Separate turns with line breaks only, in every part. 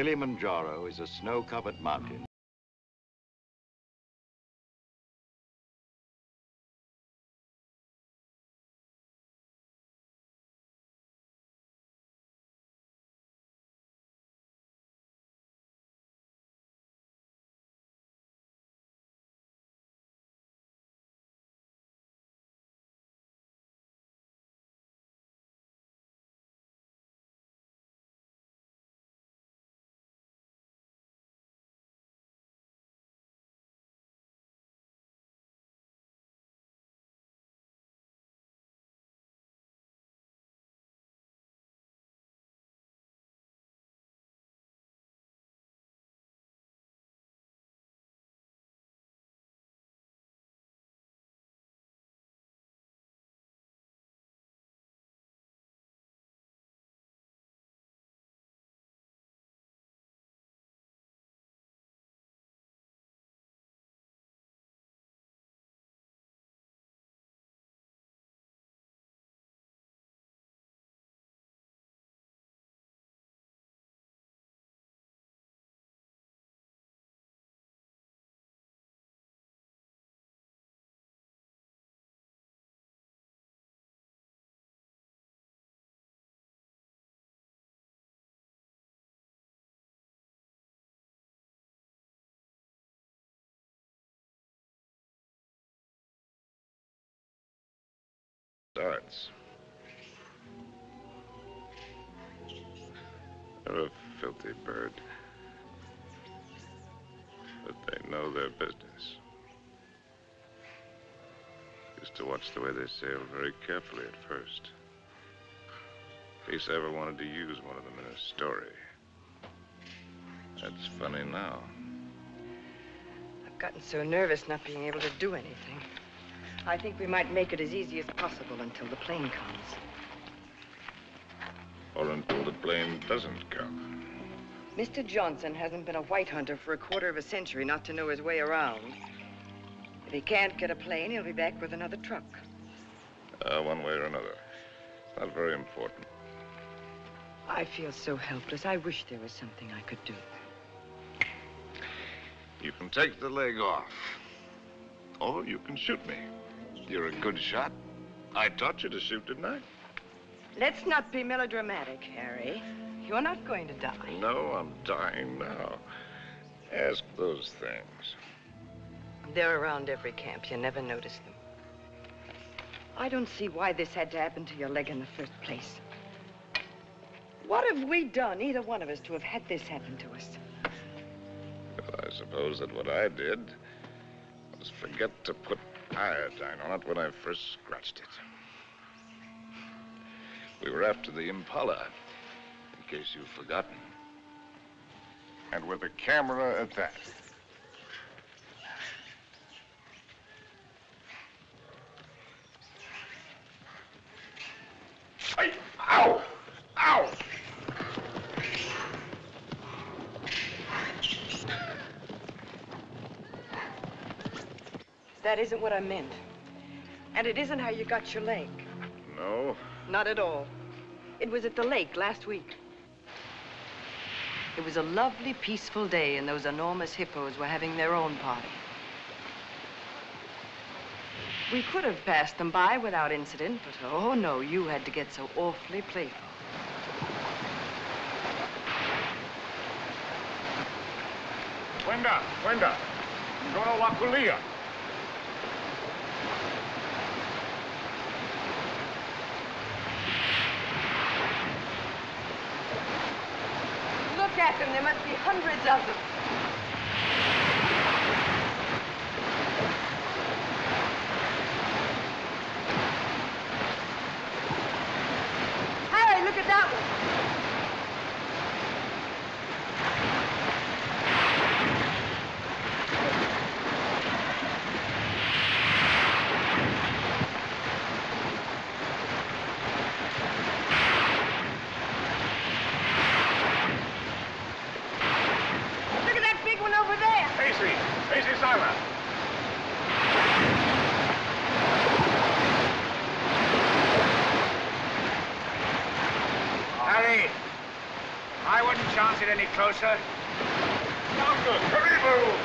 Kilimanjaro is a snow-covered mountain.
Starts. They're a filthy bird, but they know their business. Used to watch the way they sail very carefully at first. In case I ever wanted to use one of them in a story. That's funny now.
I've gotten so nervous not being able to do anything. I think we might make it as easy as possible until the plane comes.
Or until the plane doesn't come.
Mr. Johnson hasn't been a white hunter for a quarter of a century not to know his way around. If he can't get a plane, he'll be back with another truck.
One way or another. Not very important.
I feel so helpless. I wish there was something I could do.
You can take the leg off. Or you can shoot me. You're a good shot. I taught you to shoot, didn't I?
Let's not be melodramatic, Harry. You're not going to die.
No, I'm dying now. Ask those things.
They're around every camp. You never notice them. I don't see why this had to happen to your leg in the first place. What have we done, either one of us, to have had this happen to us?
Well, I suppose that what I did was forget to put iodine on it when I first scratched it. We were after the Impala, in case you've forgotten. And with a camera at that. Ay, ow! Ow!
That isn't what I meant. And it isn't how you got your leg.
No?
Not at all. It was at the lake last week. It was a lovely, peaceful day, and those enormous hippos were having their own party. We could have passed them by without incident, but oh no, you had to get so awfully playful.
Wenda, Dono la Culia.
Look at them, there must be hundreds of them. Harry, look at that one.
closer. Longer. Hurry, move.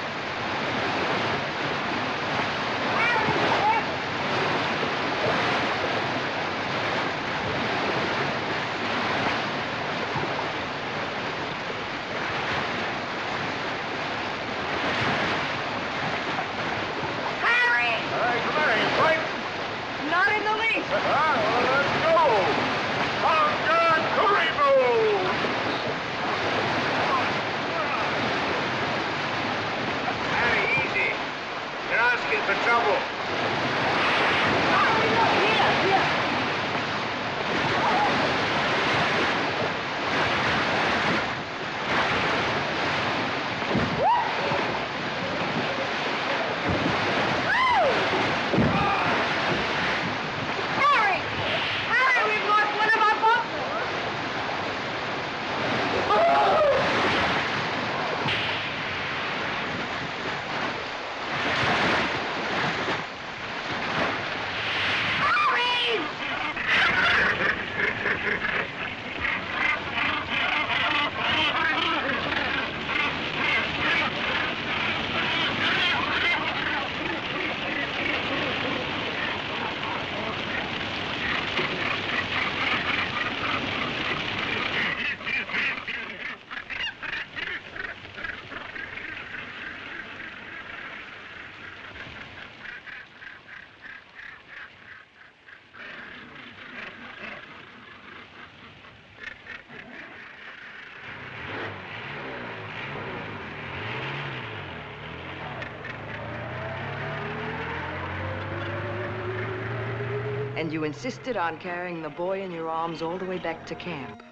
And you insisted on carrying the boy in your arms all the way back to camp.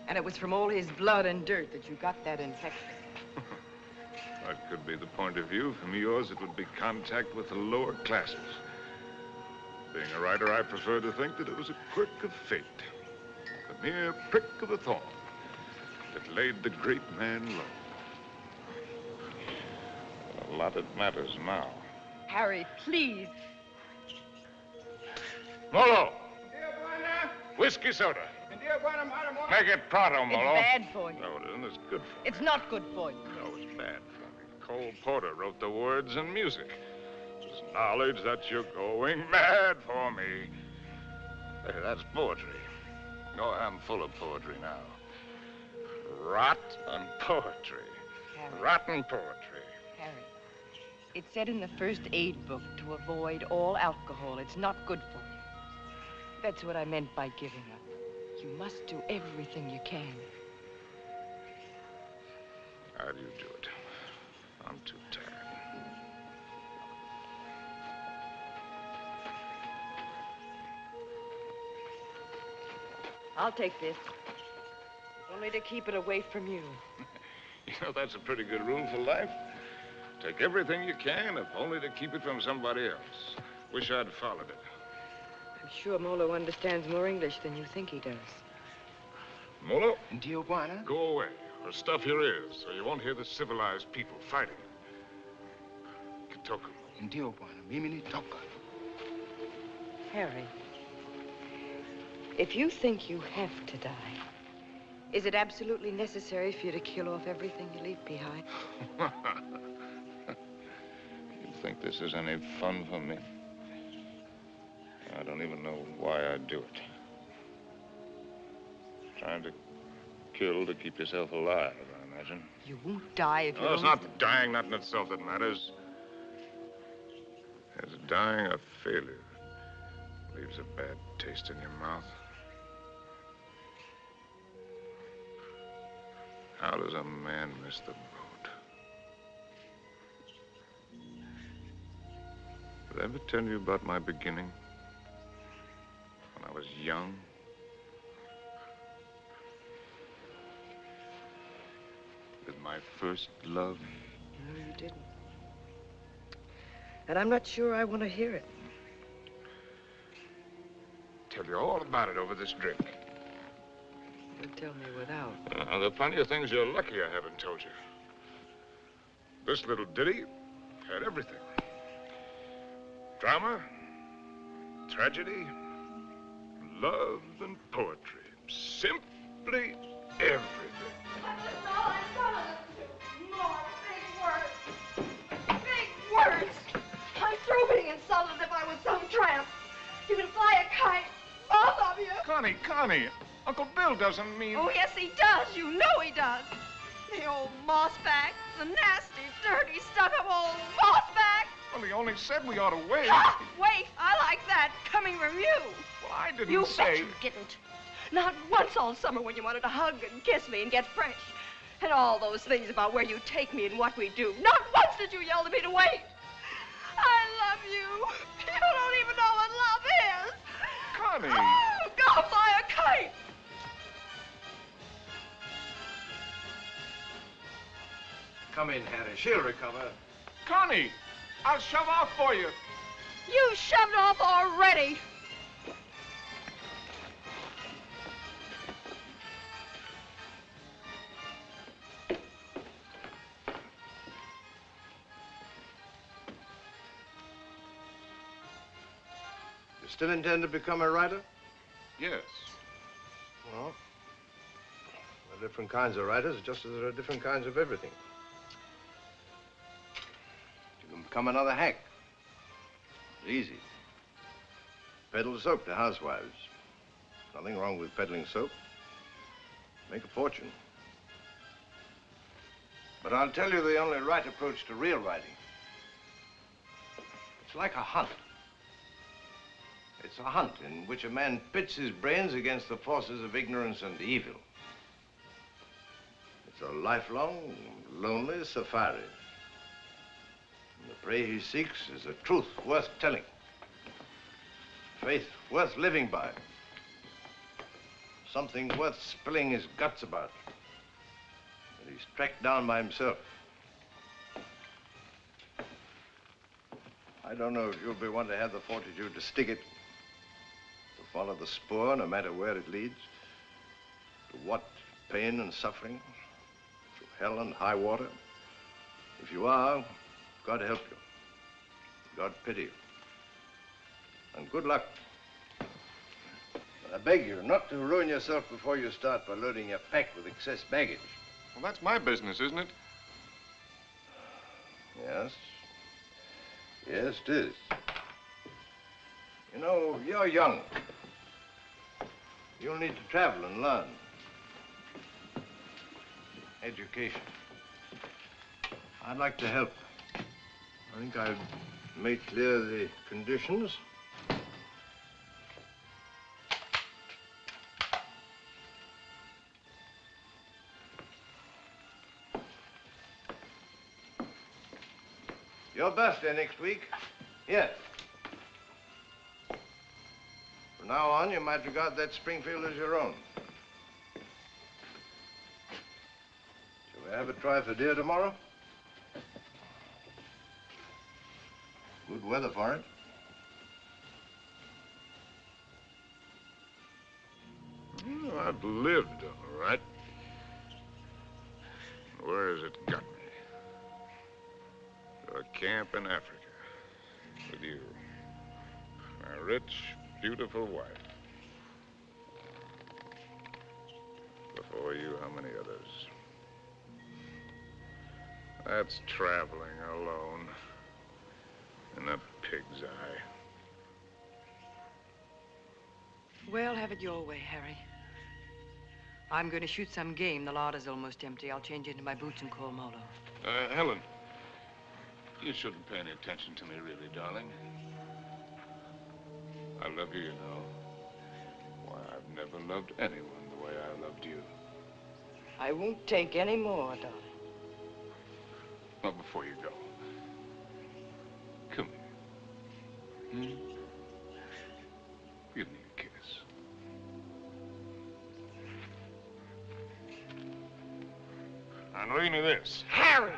And it was from all his blood and dirt that you got that infection.
That could be the point of view. From yours, it would be contact with the lower classes. Being a writer, I prefer to think that it was a quirk of fate. A mere prick of a thorn that laid the great man low. A lot it matters now.
Harry, please.
Molo! Whiskey soda. Make it pronto, Molo.
It's bad for you.
No, it isn't. It's good for me.
It's not good for you.
No, it's bad for me. Cole Porter wrote the words and music. It's knowledge that you're going mad for me. Hey, that's poetry. Oh, I'm full of poetry now. Rot and poetry.
Harry.
Rotten poetry.
Harry, it said in the first aid book to avoid all alcohol. It's not good for you. That's what I meant by giving up. You must do everything you can.
How do you do it? I'm too tired.
I'll take this. Only to keep it away from you.
You know, that's a pretty good rule for life. Take everything you can, if only to keep it from somebody else. Wish I'd followed it.
I'm sure Molo understands more English than you think he does.
Molo?
Tijuana?
Go away, or stuff your ears, so you won't hear the civilized people fighting. Kitoko.
Tijuana, mimi toka.
Harry, if you think you have to die, is it absolutely necessary for you to kill off everything you leave behind?
You think this is any fun for me? I don't even know why I do it. Trying to kill to keep yourself alive, I imagine.
You won't die if you
No, it's
don't...
not dying, not in itself that matters. It's dying a failure. Leaves a bad taste in your mouth. How does a man miss the boat? Did I ever tell you about my beginning? When I was young? With my first love?
No, you didn't. And I'm not sure I want to hear it.
Tell you all about it over this drink.
You'll tell me without.
There are plenty of things you're lucky I haven't told you. This little ditty had everything. Drama, tragedy, love and poetry. Simply everything.
being insulted as if I was some tramp. You can fly a kite, both of you.
Connie, Uncle Bill doesn't mean...
Oh, yes, he does. You know he does. The old mossback, the nasty, dirty, stuck-up old mossback.
Well, he only said we ought to wait.
Ah, wait, I like that, coming from you.
Well, I didn't
You
say...
bet you didn't. Not once all summer when you wanted to hug and kiss me and get fresh. And all those things about where you take me and what we do. Not once did you yell to me to wait. I love you. You don't even know what love is.
Connie.
Oh, go fly a kite.
Come in, Harry. She'll recover.
Connie, I'll shove off for you.
You shoved off already.
You still intend to become a writer?
Yes.
Well, there are different kinds of writers, just as there are different kinds of everything. You can become another hack. It's easy. Peddle soap to housewives. Nothing wrong with peddling soap. Make a fortune. But I'll tell you the only right approach to real writing. It's like a hunt. It's a hunt in which a man pits his brains against the forces of ignorance and evil. It's a lifelong, lonely safari. And the prey he seeks is a truth worth telling. Faith worth living by. Something worth spilling his guts about. That he's tracked down by himself. I don't know if you'll be one to have the fortitude to stick it. To follow the spoor, no matter where it leads. To what pain and suffering. Through hell and high water. If you are, God help you. God pity you. And good luck. But I beg you not to ruin yourself before you start by loading your pack with excess baggage.
Well, that's my business, isn't it?
Yes. Yes, it is. You know, you're young. You'll need to travel and learn. Education. I'd like to help. I think I've made clear the conditions. Your birthday next week. Here. From now on, you might regard that Springfield as your own. Shall we have a try for deer tomorrow? Good weather for it.
Well, I've lived, all right. Where has it got me? To a camp in Africa. With you. My rich, beautiful wife. Before you, how many others? That's traveling alone. In a pig's eye.
Well, have it your way, Harry. I'm going to shoot some game. The larder's almost empty. I'll change into my boots and call Molo.
Helen, you shouldn't pay any attention to me, really, darling. I love you, you know. Why, I've never loved anyone the way I loved you.
I won't take any more, darling.
Well, before you go, come here. Give me a kiss. And read me this.
Harry!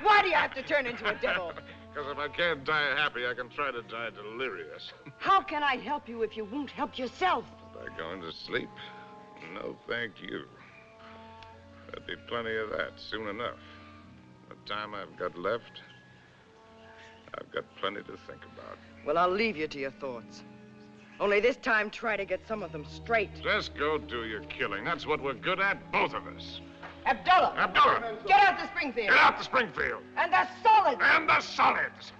Why do you have to turn into a devil?
Because if I can't die happy, I can try to die delirious.
How can I help you if you won't help yourself?
By going to sleep? No, thank you. There'll be plenty of that soon enough. The time I've got left, I've got plenty to think about.
Well, I'll leave you to your thoughts. Only this time, try to get some of them straight.
Just go do your killing. That's what we're good at, both of us.
Abdullah!
Abdullah!
Get out to Springfield!
Get out to Springfield!
And the solids!
And the solids!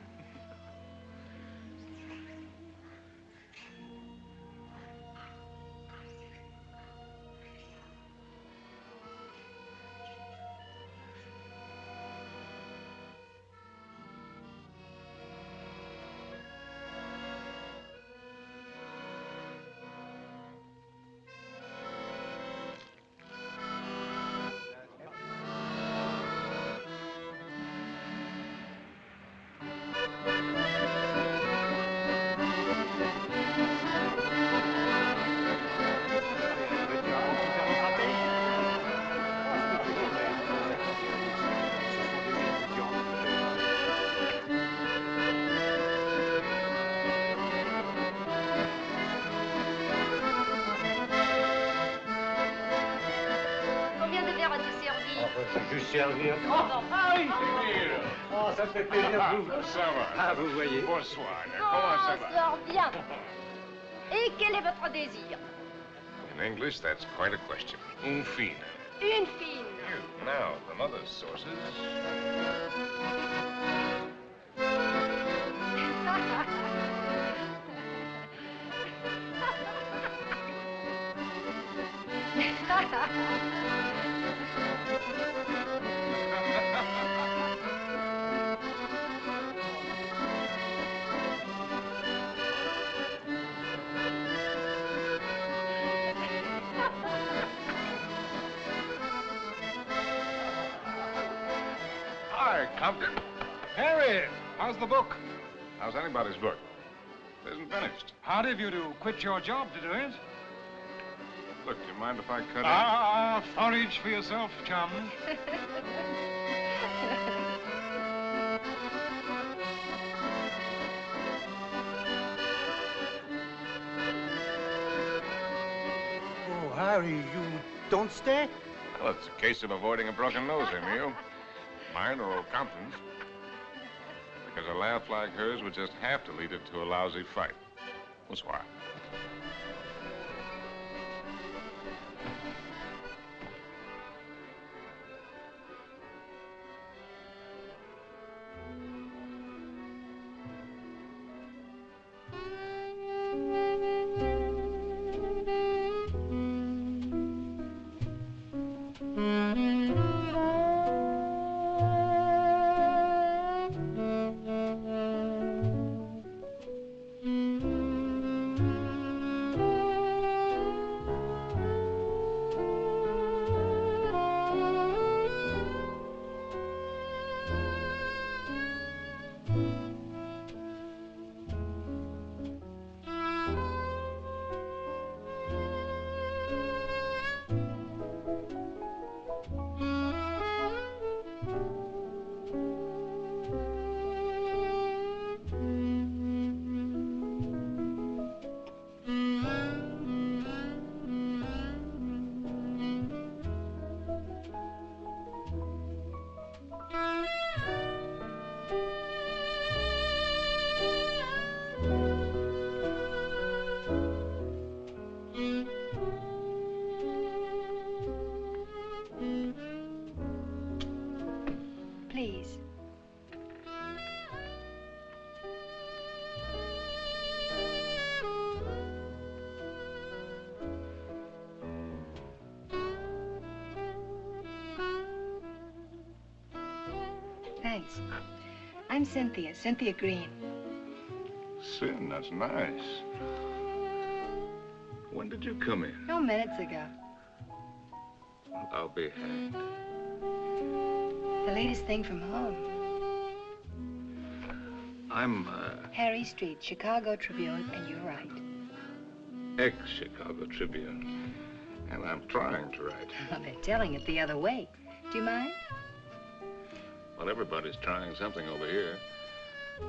servir. Oh, Harry! Oh, ça fait plaisir de vous.
Ça va.
Ah, vous voyez.
Bonsoir. Comment ça va?
Sors bien. Et quel est votre désir?
In English, that's quite a question. Une fine.
Une fine.
Now, from other sources... Hi, Compton.
Harry, how's the book?
How's anybody's book? It isn't finished.
Hard of you to quit your job to do it.
Look, do you mind if I cut
Forage for yourself, chum.
Oh, Harry, you don't stay?
Well, it's a case of avoiding a broken nose, Emil. Mine or Compton's. Because a laugh like hers would just have to lead it to a lousy fight. Bonsoir.
Please. Thanks. I'm Cynthia Green.
Sin, that's nice. When did you come in?
No, minutes ago.
I'll be hanged.
The latest thing from home.
I'm,
Harry Street, Chicago Tribune, and you're right.
ex-Chicago Tribune. And I'm trying to write.
Well, they're telling it the other way. Do you mind?
Well, everybody's trying something over here.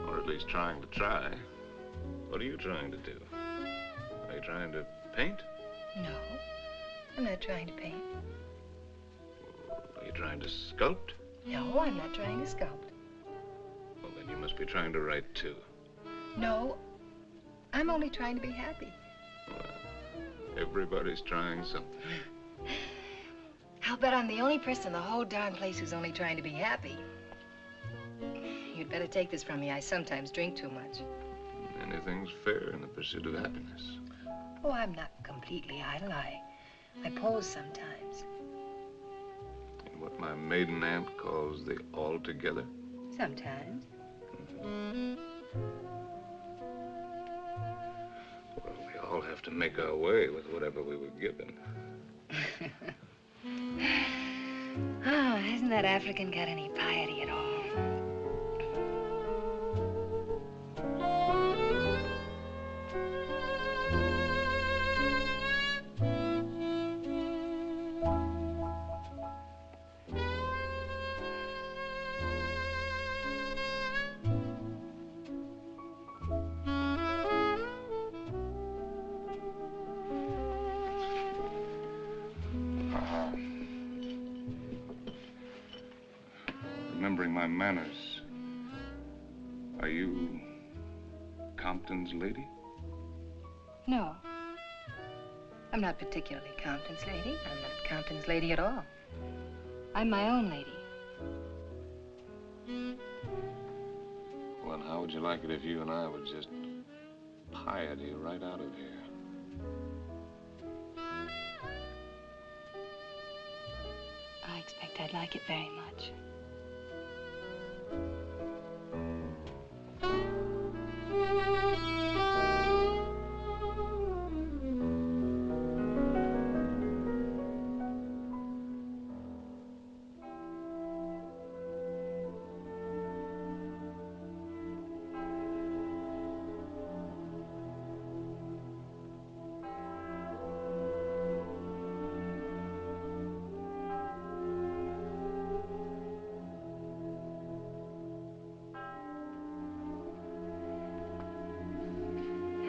Or at least trying to try. What are you trying to do? Are you trying to paint?
No, I'm not trying to paint.
Are you trying to sculpt?
No, I'm not trying to sculpt.
Well, then you must be trying to write, too.
No, I'm only trying to be happy.
Well, everybody's trying something.
I'll bet I'm the only person in the whole darn place who's only trying to be happy. You'd better take this from me. I sometimes drink too much.
Anything's fair in the pursuit of happiness.
Oh, I'm not completely idle. I pose sometimes.
In what my maiden aunt calls the altogether.
Sometimes.
Well, we all have to make our way with whatever we were given.
Oh, hasn't that African got any piety at all?
my manners. Are you Compton's lady?
No. I'm not particularly Compton's lady. I'm not Compton's lady at all. I'm my own lady.
Well, and how would you like it if you and I would just piety right out of here?
I expect I'd like it very much.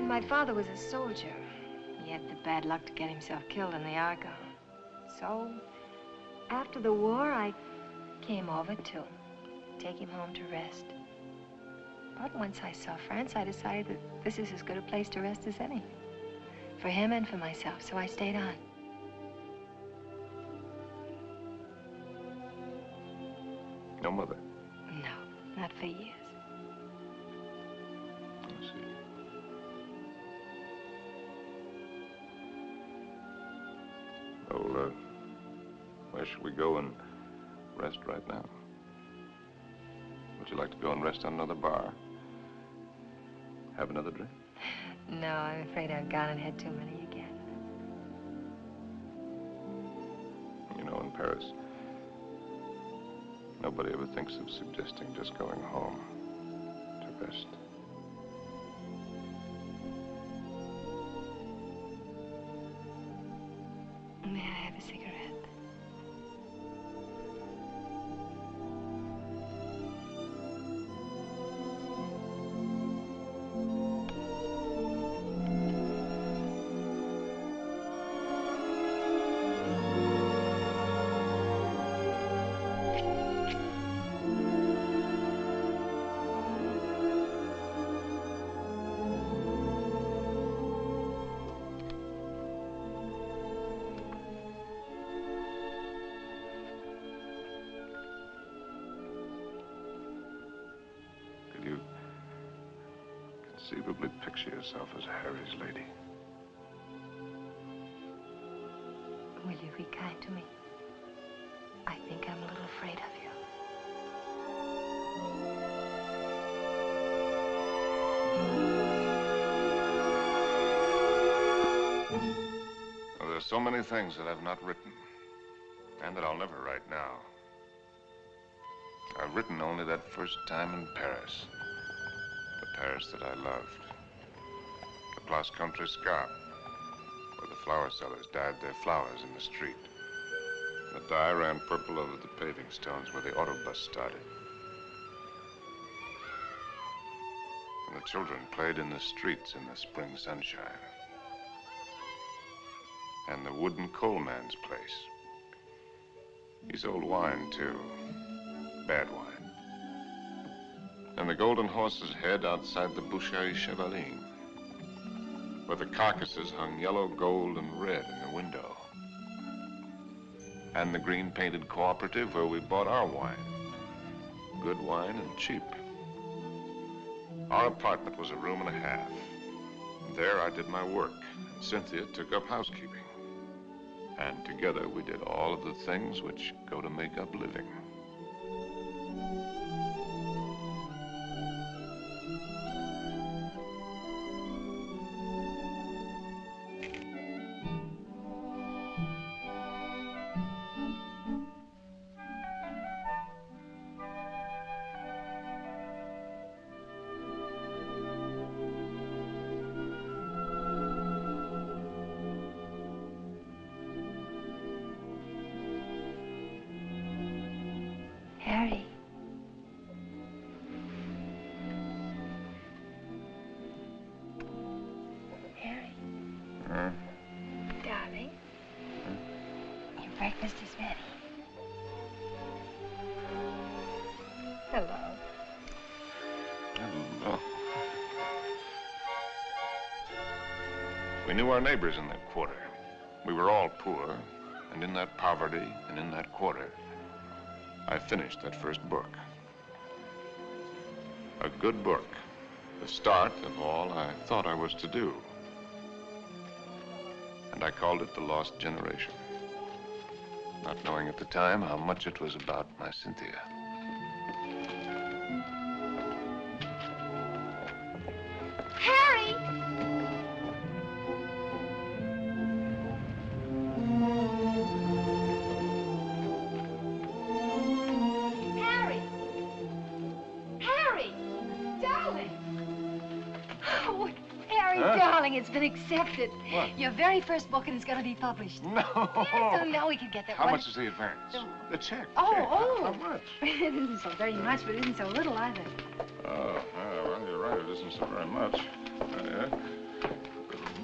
My father was a soldier. He had the bad luck to get himself killed in the Argonne. So, after the war, I came over to take him home to rest. But once I saw France, I decided that this is as good a place to rest as any. For him and for myself, so I stayed on.
No mother?
No, not for years.
I see. Well, where should we go and rest right now? Would you like to go and rest on another bar? Have another drink?
No, I'm afraid I've gone and had too many again.
You know, in Paris, nobody ever thinks of suggesting just going home to rest.
May I have a cigarette?
Conceivably picture yourself as Harry's lady.
Will you be kind to me? I think I'm a little afraid of you.
Well, there's so many things that I've not written, and that I'll never write now. I've written only that first time in Paris. The Paris that I loved. The Place Contrescarpe, where the flower sellers dyed their flowers in the street. The dye ran purple over the paving stones where the autobus started. And the children played in the streets in the spring sunshine. And the wooden coal man's place. He sold wine, too. Bad wine. And the Golden Horse's head outside the Boucherie Chevaline, where the carcasses hung yellow, gold, and red in the window. And the green-painted cooperative where we bought our wine. Good wine and cheap. Our apartment was a room and a half. There I did my work, and Cynthia took up housekeeping. And together we did all of the things which go to make up living.
Harry,
We knew our neighbors in that quarter. We were all poor, and in that poverty and in that quarter, I finished that first book. A good book, the start of all I thought I was to do. And I called it The Lost Generation, not knowing at the time how much it was about my Cynthia.
Harry! Harry! Harry! Darling!
Oh, Harry, darling, it's been accepted.
What?
Your very first book, and it's going to be published.
No!
Yes, so now we can get that
How
one.
much is the advance? The check.
Oh,
check.
oh.
How much?
It isn't so very much, but it isn't so little either.
Oh, well, you're right. It isn't so very much.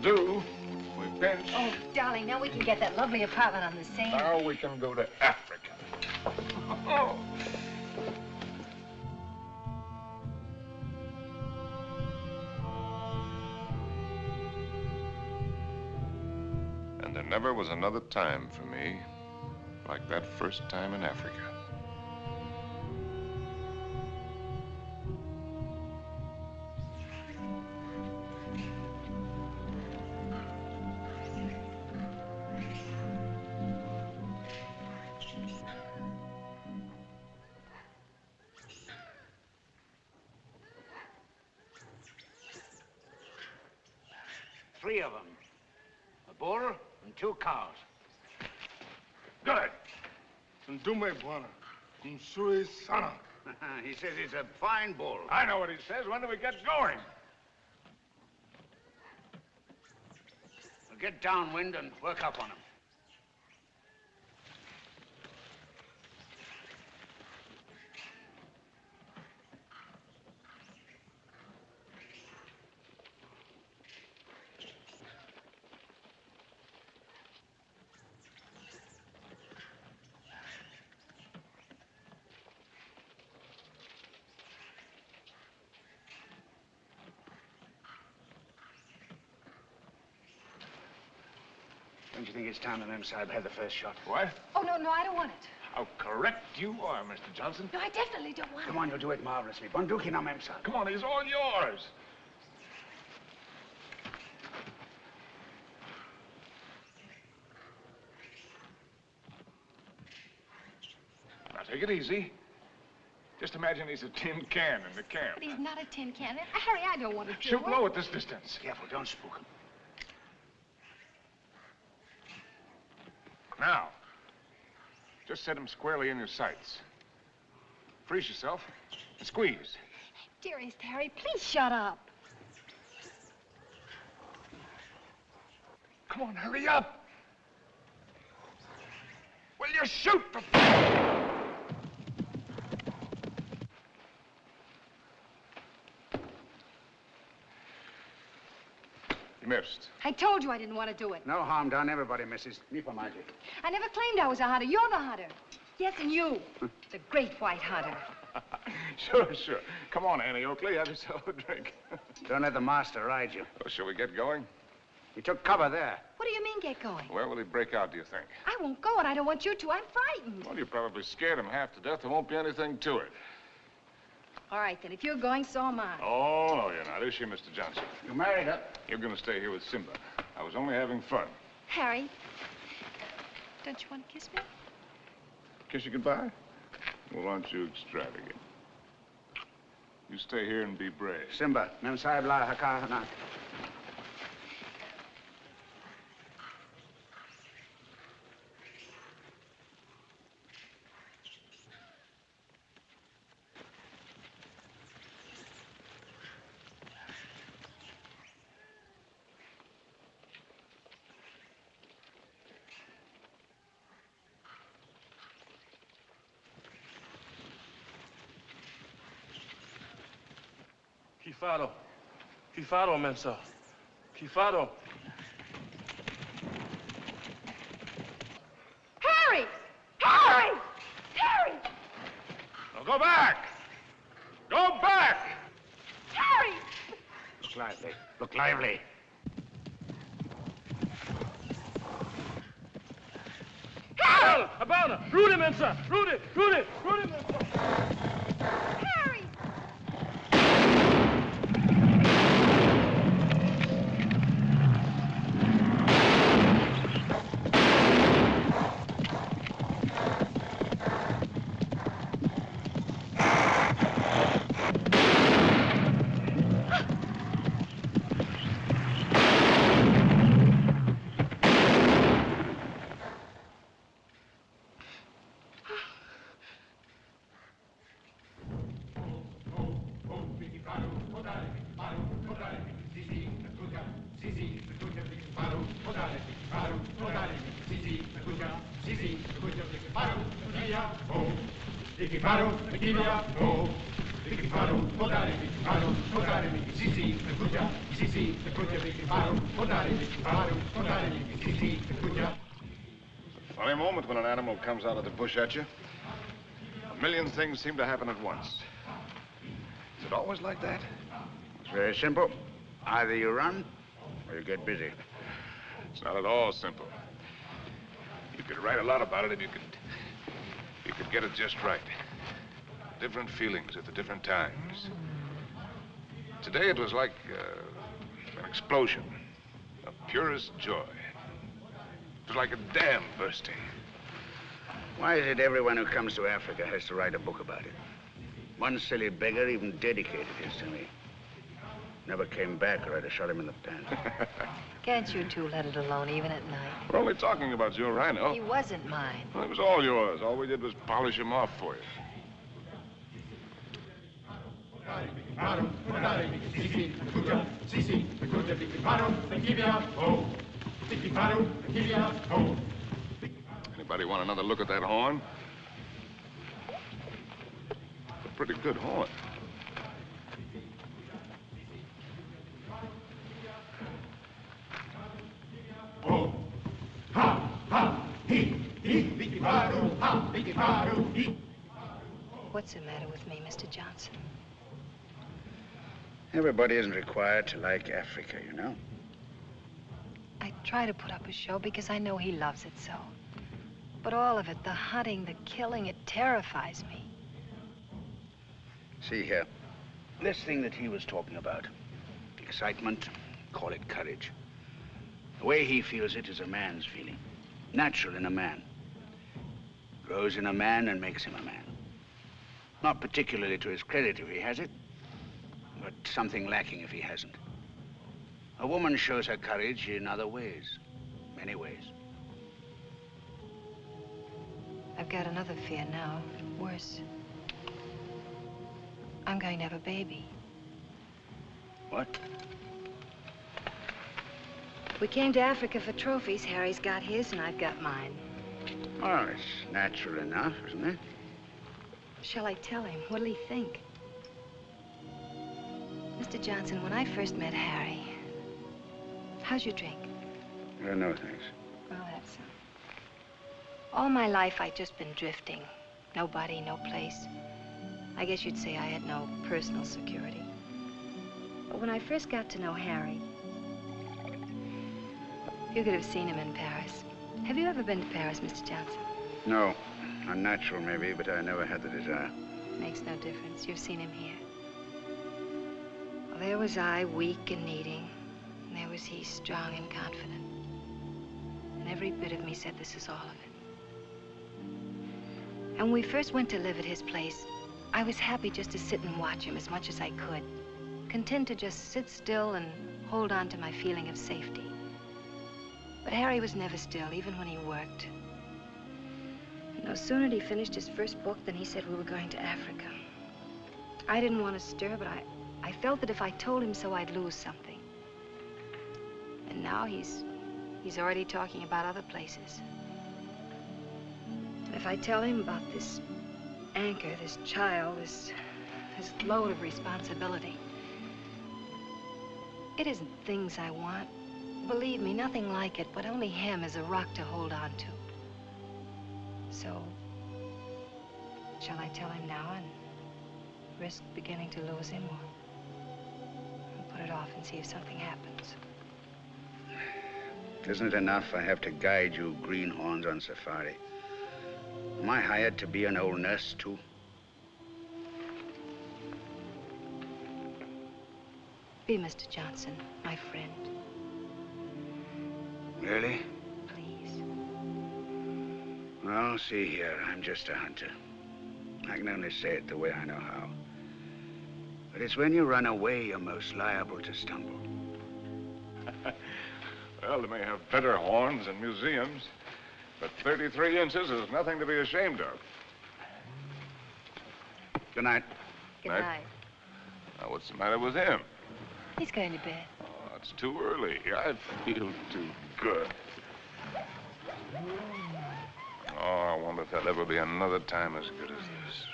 Do. We pinch.
Oh, darling, now we can get that lovely apartment on the Seine.
Now we can go to Africa. Oh. And there never was another time for me like that first time in Africa.
Three of them. A bull and 2 cows.
Good.
Ndume bwana. Msuri sana.
He says he's a fine bull.
I know what he says. When do we get going?
We'll get downwind and work up on him. Don't you think it's time the Mem Sahib had the first shot?
What?
Oh, no, no, I don't want it.
How correct you are, Mr. Johnson.
No, I definitely don't want
Come
it.
on, you'll do it marvelously. Bunduki now, Mem Sahib.
Come on, he's all yours. Now, take it easy. Just imagine he's a tin can in the camp.
But he's not a tin can. Harry, I don't want to do
Shoot
it.
low at this distance.
Careful, don't spook him.
Now, just set him squarely in your sights. Freeze yourself and squeeze.
Dearest Harry, please shut up.
Come on, hurry up. Will you shoot for... You missed.
I told you I didn't want to do it.
No harm done. Everybody misses. Me for my dick.
I never claimed I was a hunter. You're the hunter. Yes, and you. It's a great white hunter.
Sure. Come on, Annie Oakley. Have yourself a drink.
Don't let the master ride you.
Well, shall we get going?
He took cover there.
What do you mean, get going?
Where will he break out, do you think?
I won't go, and I don't want you to. I'm frightened.
Well, you probably scared him half to death. There won't be anything to it.
All right, then. If you're going, so am I.
Oh, no, you're not. Is she, Mr. Johnson?
You married her.
You're going to stay here with Simba. I was only having fun.
Harry, don't you want to kiss me?
Kiss you goodbye? Well, aren't you extravagant? You stay here and be brave.
Simba, Mem Sahib la haka na.
Kifaro, Mensa. Kifaro.
Harry! Harry! Harry!
Now go back! Go back!
Harry!
Look lively. Look lively.
Habana. Rudy, Mensa. Rudy, Rudy, Rudy, Mensa.
Harry!
Funny moment when an animal comes out of the bush at you. A million things seem to happen at once. Is it always like that?
It's very simple. Either you run or you get busy.
It's not at all simple. You could write a lot about it if you could get it just right. Different feelings at the different times. Today it was like an explosion of purest joy. It was like a dam bursting.
Why is it everyone who comes to Africa has to write a book about it? One silly beggar even dedicated his to me. Never came back or I'd have shot him in the pants.
Can't you two let it alone, even at night?
We're only talking about your rhino.
He wasn't mine.
Well, it was all yours. All we did was polish him off for you. Anybody want another look at that horn? It's a pretty good horn.
What's the matter with me, Mr. Johnson?
Everybody isn't required to like Africa, you know.
I try to put up a show because I know he loves it so. But all of it, the hunting, the killing, it terrifies me.
See here, this thing that he was talking about, excitement, call it courage. The way he feels it is a man's feeling, natural in a man. Grows in a man and makes him a man. Not particularly to his credit if he has it, but something lacking if he hasn't. A woman shows her courage in other ways, many ways.
I've got another fear now, worse. I'm going to have a baby.
What?
We came to Africa for trophies. Harry's got his and I've got mine.
Oh, it's natural enough, isn't it?
Shall I tell him? What'll he think? Mr. Johnson, when I first met Harry, how's your drink?
No, thanks.
Well, that's all my life I'd just been drifting. Nobody, no place. I guess you'd say I had no personal security. But when I first got to know Harry, you could have seen him in Paris. Have you ever been to Paris, Mr. Johnson?
No. Unnatural, maybe, but I never had the desire.
Makes no difference. You've seen him here. Well, there was I, weak and needing. And there was he, strong and confident. And every bit of me said this is all of it. And when we first went to live at his place, I was happy just to sit and watch him as much as I could. Content to just sit still and hold on to my feeling of safety. But Harry was never still, even when he worked. No sooner had he finished his first book than he said we were going to Africa. I didn't want to stir, but I felt that if I told him so, I'd lose something. And now he's already talking about other places. And if I tell him about this anchor, this child, this load of responsibility, it isn't things I want. Believe me, nothing like it, but only him as a rock to hold on to. So, shall I tell him now and risk beginning to lose him, or put it off and see if something happens?
Isn't it enough I have to guide you greenhorns on safari? Am I hired to be an old nurse, too?
Be Mr. Johnson, my friend.
Really?
Please.
Well, see here, I'm just a hunter. I can only say it the way I know how. But it's when you run away you're most liable to stumble.
Well, they may have better horns in museums, but 33 inches is nothing to be ashamed of.
Good night.
Good night.
Now, what's the matter with him?
He's going to bed.
Oh, it's too early. I feel too good. Oh, I wonder if there'll ever be another time as good as this.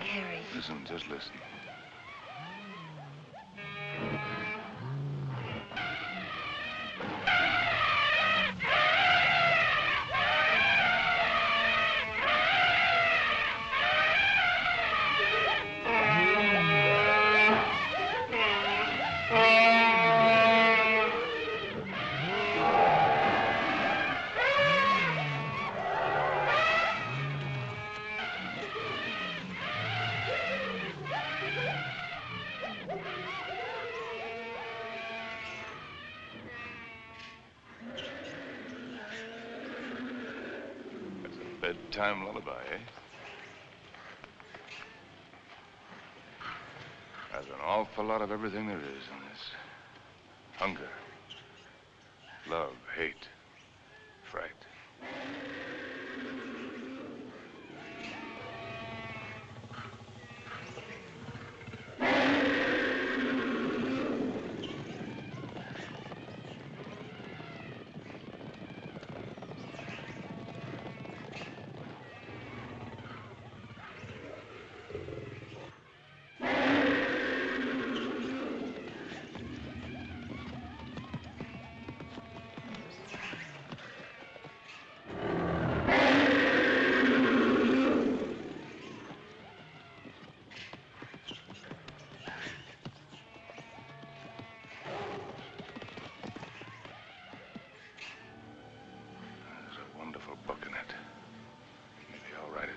Harry.
Listen, just listen. Bedtime lullaby, eh? There's an awful lot of everything there is in this. Hunger, love, hate, fright.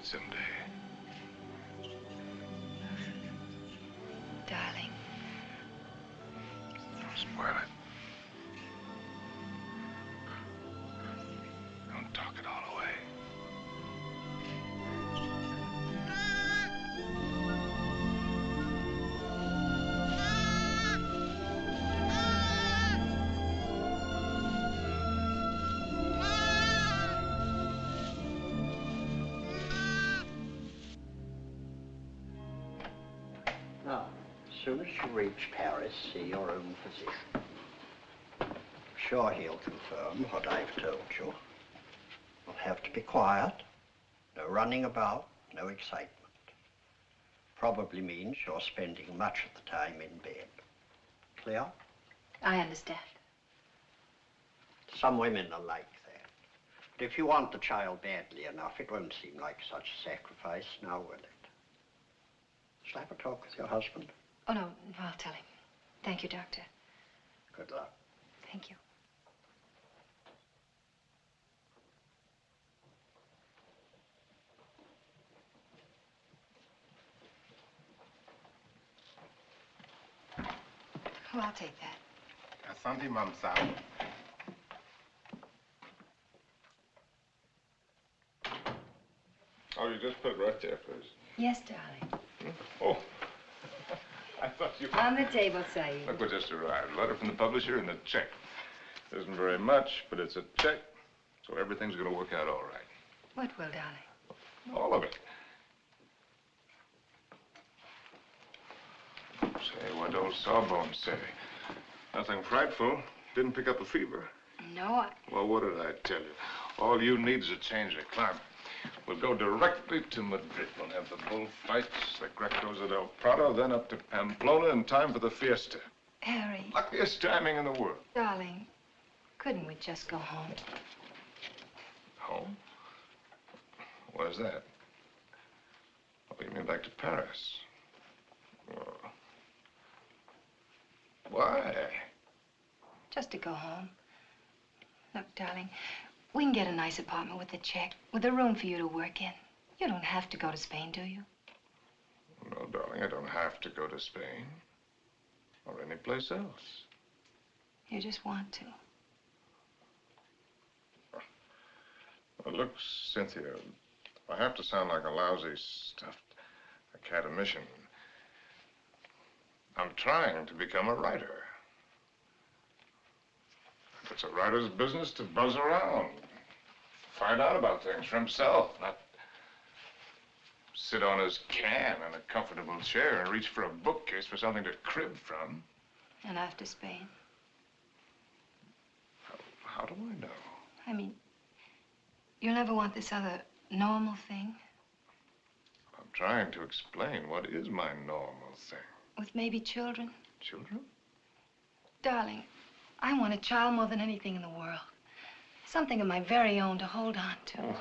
Someday.
Darling.
Don't spoil it. Don't talk it all away.
As soon as you reach Paris, see your own physician. I'm sure he'll confirm what I've told you. You'll have to be quiet, no running about, no excitement. Probably means you're spending much of the time in bed. Clear?
I understand.
Some women are like that. But if you want the child badly enough, it won't seem like such a sacrifice, now will it? Shall I have a talk with your husband?
Oh, no, I'll tell him. Thank you, Doctor.
Good luck.
Thank you. Oh, I'll take that.
Asante, Mamsa.
Oh, you just put it right there, please.
Yes, darling.
Oh. I thought you...
On the table, Saeed.
Look what just arrived. A letter from the publisher and a check. It isn't very much, but it's a check, so everything's going to work out all right.
What will, darling?
All of it. Say, what old Sawbones say? Nothing frightful. Didn't pick up a fever.
No,
Well, what did I tell you? All you need is a change of climate. We'll go directly to Madrid. We'll have the bullfights, the Grecos at El Prado, then up to Pamplona in time for the fiesta.
Harry.
Luckiest timing in the world.
Darling, couldn't we just go home?
Home? Where's that? Oh, you mean back to Paris? Oh. Why?
Just to go home. Look, darling, We can get a nice apartment with a check, with a room for you to work in. You don't have to go to Spain, do you?
No, darling, I don't have to go to Spain. Or any place else.
You just want to.
Well, look, Cynthia, I have to sound like a lousy, stuffed academician. I'm trying to become a writer. It's a writer's business to buzz around, find out about things for himself, not sit on his can in a comfortable chair and reach for a bookcase for something to crib from.
And after Spain?
How do I know?
I mean, you'll never want this other normal thing?
I'm trying to explain what is my normal thing.
With maybe children?
Children?
Darling, I want a child more than anything in the world. Something of my very own to hold on to.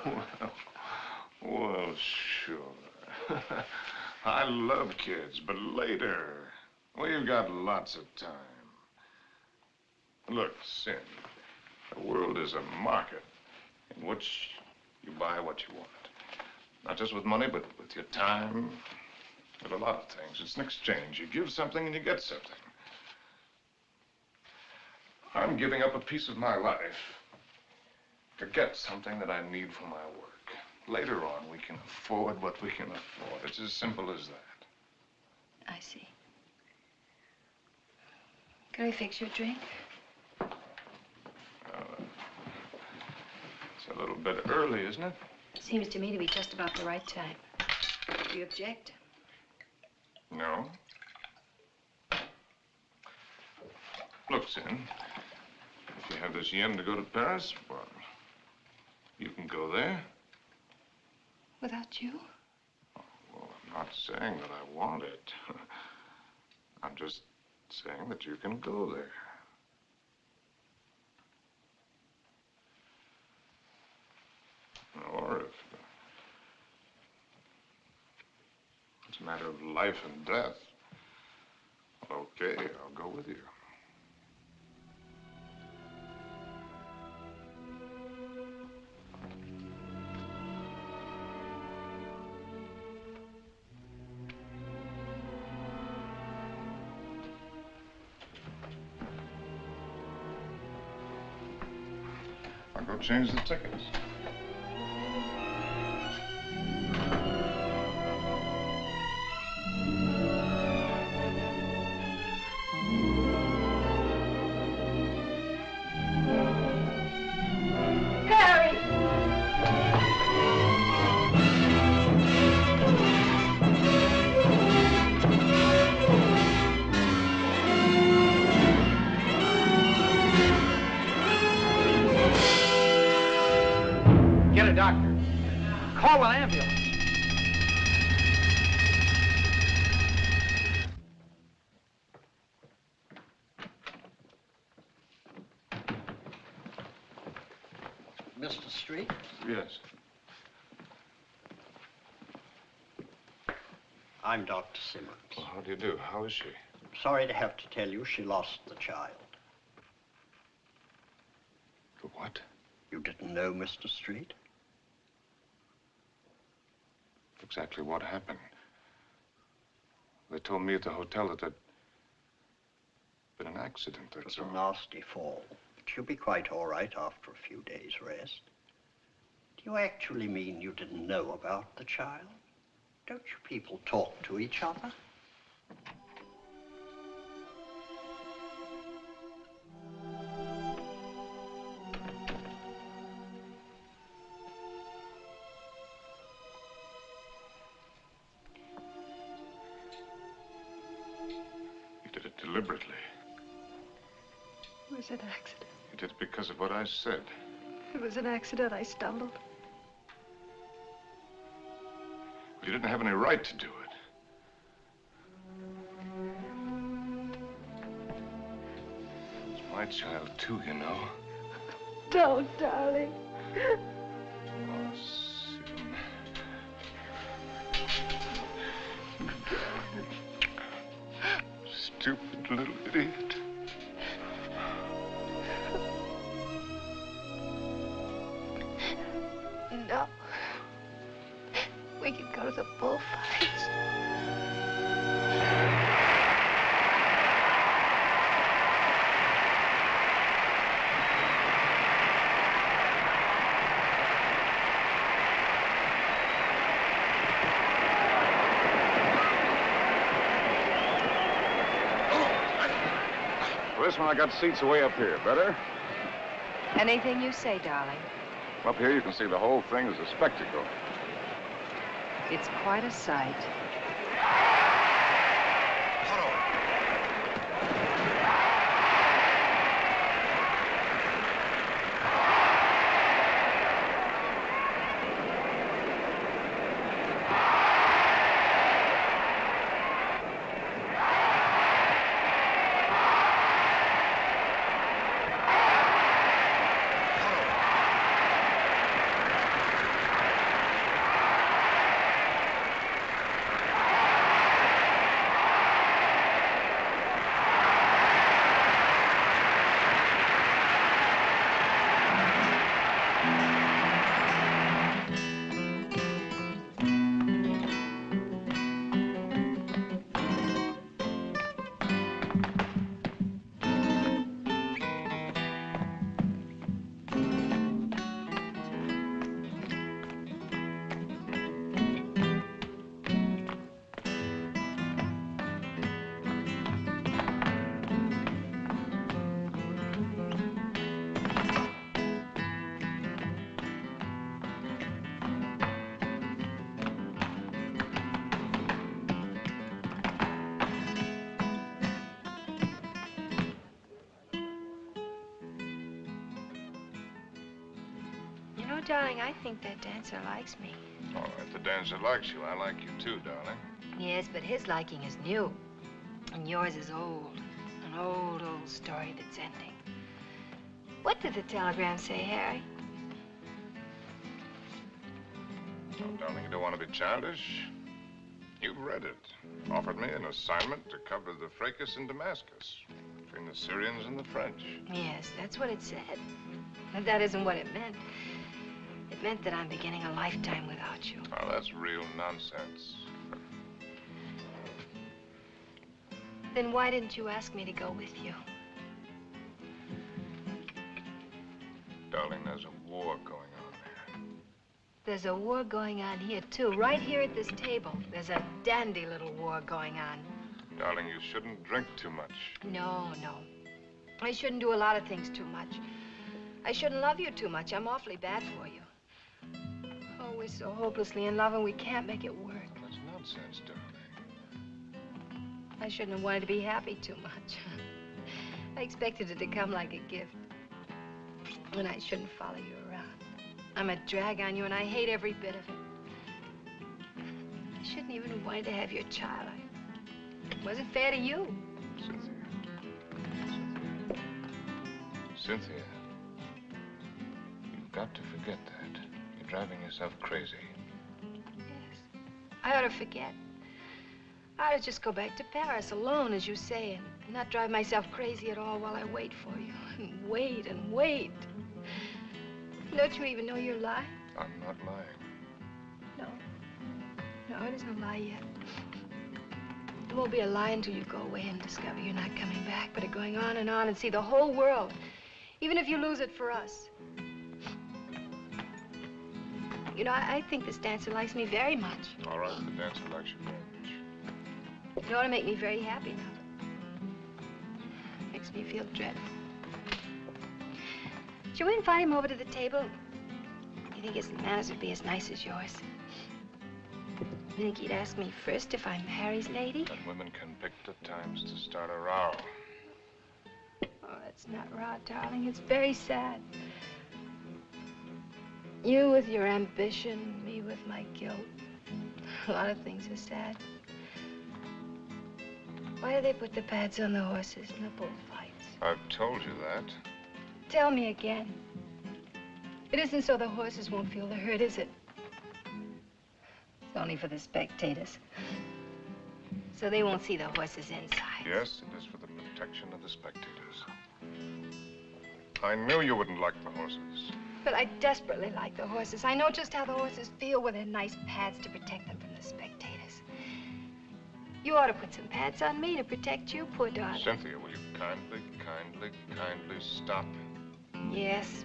Well, sure. I love kids, but later. We've got lots of time. Look, Sin, the world is a market in which you buy what you want. Not just with money, but with your time, with a lot of things. It's an exchange. You give something and you get something. I'm giving up a piece of my life to get something that I need for my work. Later on, we can afford what we can afford. It's as simple as that.
I see. Can I fix your drink?
It's a little bit early, isn't it?
Seems to me to be just about the right time. Do you object?
No. Look, Sin, if you have this yen to go to Paris, well, you can go there.
Without you?
Well, I'm not saying that I want it. I'm just saying that you can go there. Or if it's a matter of life and death, okay, I'll go with you. I'll go change the tickets.
Call an ambulance.
Mr. Street?
Yes.
I'm Dr. Simmons.
Well, how do you do? How is she?
Sorry to have to tell you she lost the child.
What?
You didn't know, Mr. Street?
Exactly what happened. They told me at the hotel that there'd been an accident, that's all.
It was a nasty fall, but you'll be quite all right after a few days' rest. Do you actually mean you didn't know about the child? Don't you people talk to each other?
Deliberately.
It was an accident.
You did it because of what I said.
It was an accident. I stumbled.
Well, you didn't have any right to do it. It's my child, too, you know.
Don't, darling.
Oh, Sin. Stupid little idiot. For this one, I got seats way up here. Better?
Anything you say, darling.
Up here, you can see the whole thing as a spectacle.
It's quite a sight. Darling, I think that dancer likes me.
All right, the dancer likes you. I like you too, darling.
Yes, but his liking is new. And yours is old. An old, old story that's ending. What did the telegram say, Harry?
Oh, darling, you don't want to be childish. You've read it. Offered me an assignment to cover the fracas in Damascus between the Syrians and the French.
Yes, that's what it said. But that isn't what it meant. It meant that I'm beginning a lifetime without you.
Oh, that's real nonsense.
Then why didn't you ask me to go with you?
Darling, there's a war going on there.
There's a war going on here, too. Right here at this table. There's a dandy little war going on.
Darling, you shouldn't drink too much.
No, no. I shouldn't do a lot of things too much. I shouldn't love you too much. I'm awfully bad for you. Oh, we're so hopelessly in love and we can't make it work.
That's nonsense, darling.
I shouldn't have wanted to be happy too much. I expected it to come like a gift. And I shouldn't follow you around. I'm a drag on you and I hate every bit of it. I shouldn't even have wanted to have your child. It wasn't fair to you.
Cynthia, you've got to forget that. You're driving yourself crazy.
Yes, I ought to forget. I ought to just go back to Paris alone, as you say, and not drive myself crazy at all while I wait for you. And wait and wait. Don't you even know you're lying?
I'm not lying.
No. No, it isn't a lie yet. It won't be a lie until you go away and discover you're not coming back, but are going on and see the whole world. Even if you lose it for us. You know, I think this dancer likes me very much.
All right, the dancer likes you very much.
It ought to make me very happy now. Makes me feel dreadful. Shall we invite him over to the table? You think his manners would be as nice as yours? You think he'd ask me first if I'm Harry's lady?
And women can pick the times to start a row.
Oh, that's not raw, darling. It's very sad. You with your ambition, me with my guilt. A lot of things are sad. Why do they put the pads on the horses in the bullfights?
I've told you that.
Tell me again. It isn't so the horses won't feel the hurt, is it? It's only for the spectators. So they won't see the horses inside.
Yes, it is for the protection of the spectators. I knew you wouldn't like the horses.
But I desperately like the horses. I know just how the horses feel with their nice pads to protect them from the spectators. You ought to put some pads on me to protect you, poor darling.
Cynthia, will you kindly stop?
Yes.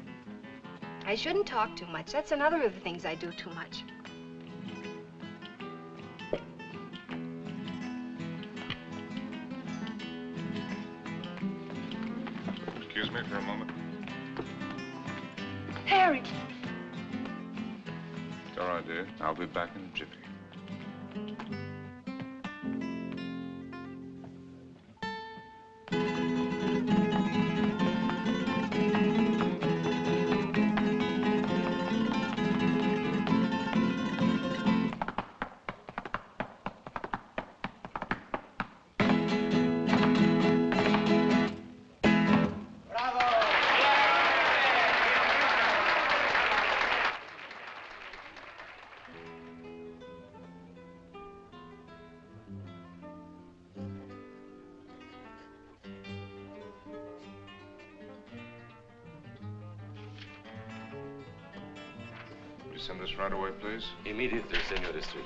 I shouldn't talk too much. That's another of the things I do too much.
Excuse me for a moment.
Harry!
It's all right, dear. I'll be back in a jiffy. Send this right away, please.
Immediately, Senor Street.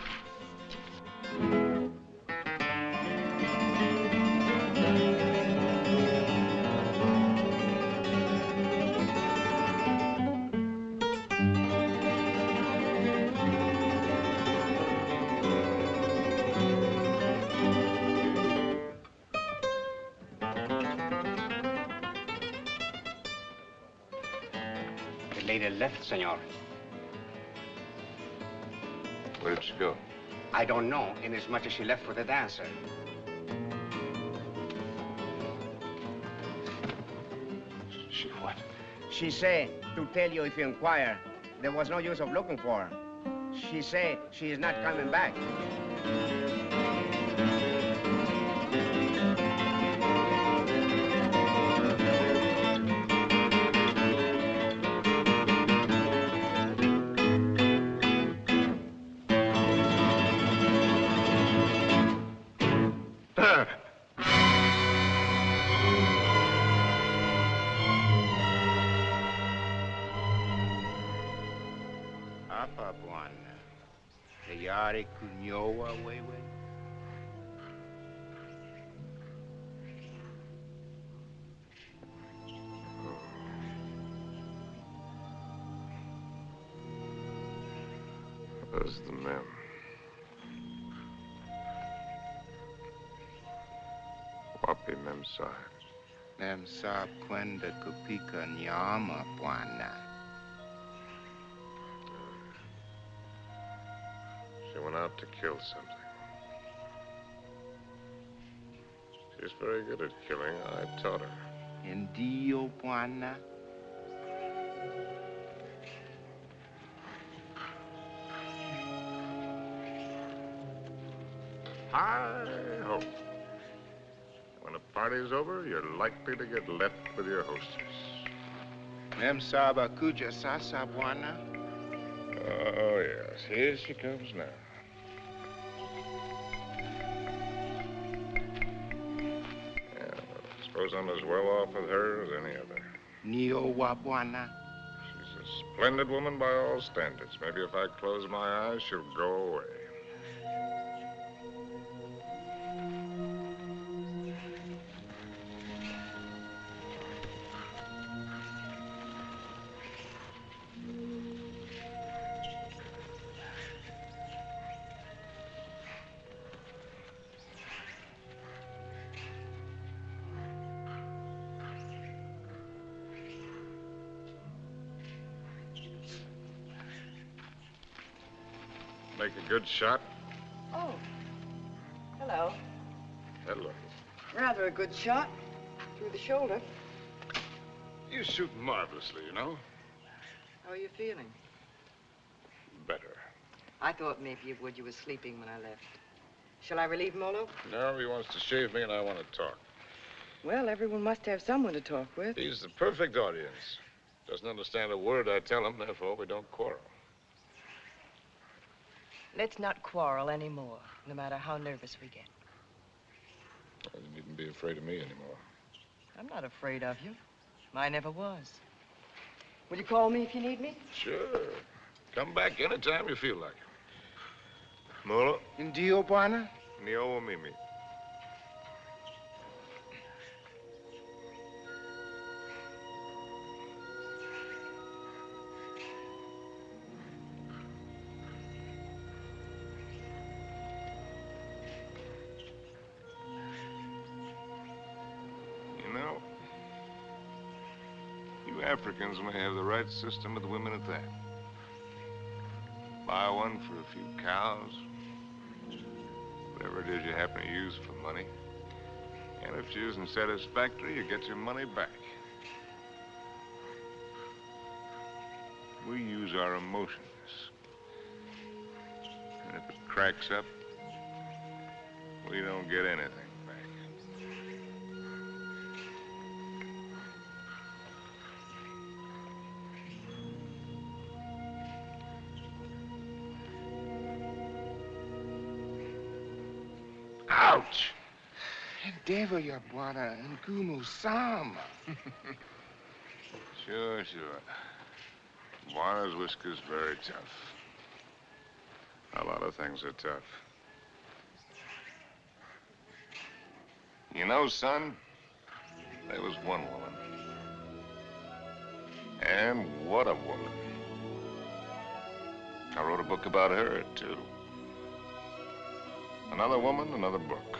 The lady left, senor.
Where did she go?
I don't know, inasmuch as she left for the dancer.
She what?
She say to tell you if you inquire, there was no use of looking for her. She say she is not coming back.
Those are the men. Wapi Memsahib.
Memsahib kwenda kupika nyama, bwana.
She went out to kill something. She's very good at killing. I taught her.
Ndio, bwana.
Hi-ho. When a party's over, you're likely to get left with your hostess.
Memsahib kuja sasa, bwana.
Oh, yes. Here she comes now. Yeah, I suppose I'm as well off with her as any other.
Nio wa bwana.
She's a splendid woman by all standards. Maybe if I close my eyes, she'll go away. Make a good shot?
Oh. Hello.
Hello.
Rather a good shot. Through the shoulder.
You shoot marvelously, you know.
How are you feeling?
Better.
I thought maybe you would. You were sleeping when I left. Shall I relieve Molo?
No, he wants to shave me and I want to talk.
Well, everyone must have someone to talk with.
He's the perfect audience. Doesn't understand a word I tell him, therefore we don't quarrel.
Let's not quarrel anymore, no matter how nervous we get.
Well, you needn't be afraid of me anymore.
I'm not afraid of you. I never was. Will you call me if you need me?
Sure. Come back anytime you feel like it. Molo?
Ndio, bwana.
Nio Mimi. You Africans may have the right system with women at that. Buy one for a few cows, whatever it is you happen to use for money. And if she isn't satisfactory, you get your money back. We use our emotions. And if it cracks up, we don't get anything back.
Ouch! Endeavor, your Bwana, and Gumu Sam.
Sure. Bwana's whisker's very tough. A lot of things are tough. You know, son, there was one woman. And what a woman. I wrote a book about her, too. Another woman, another book.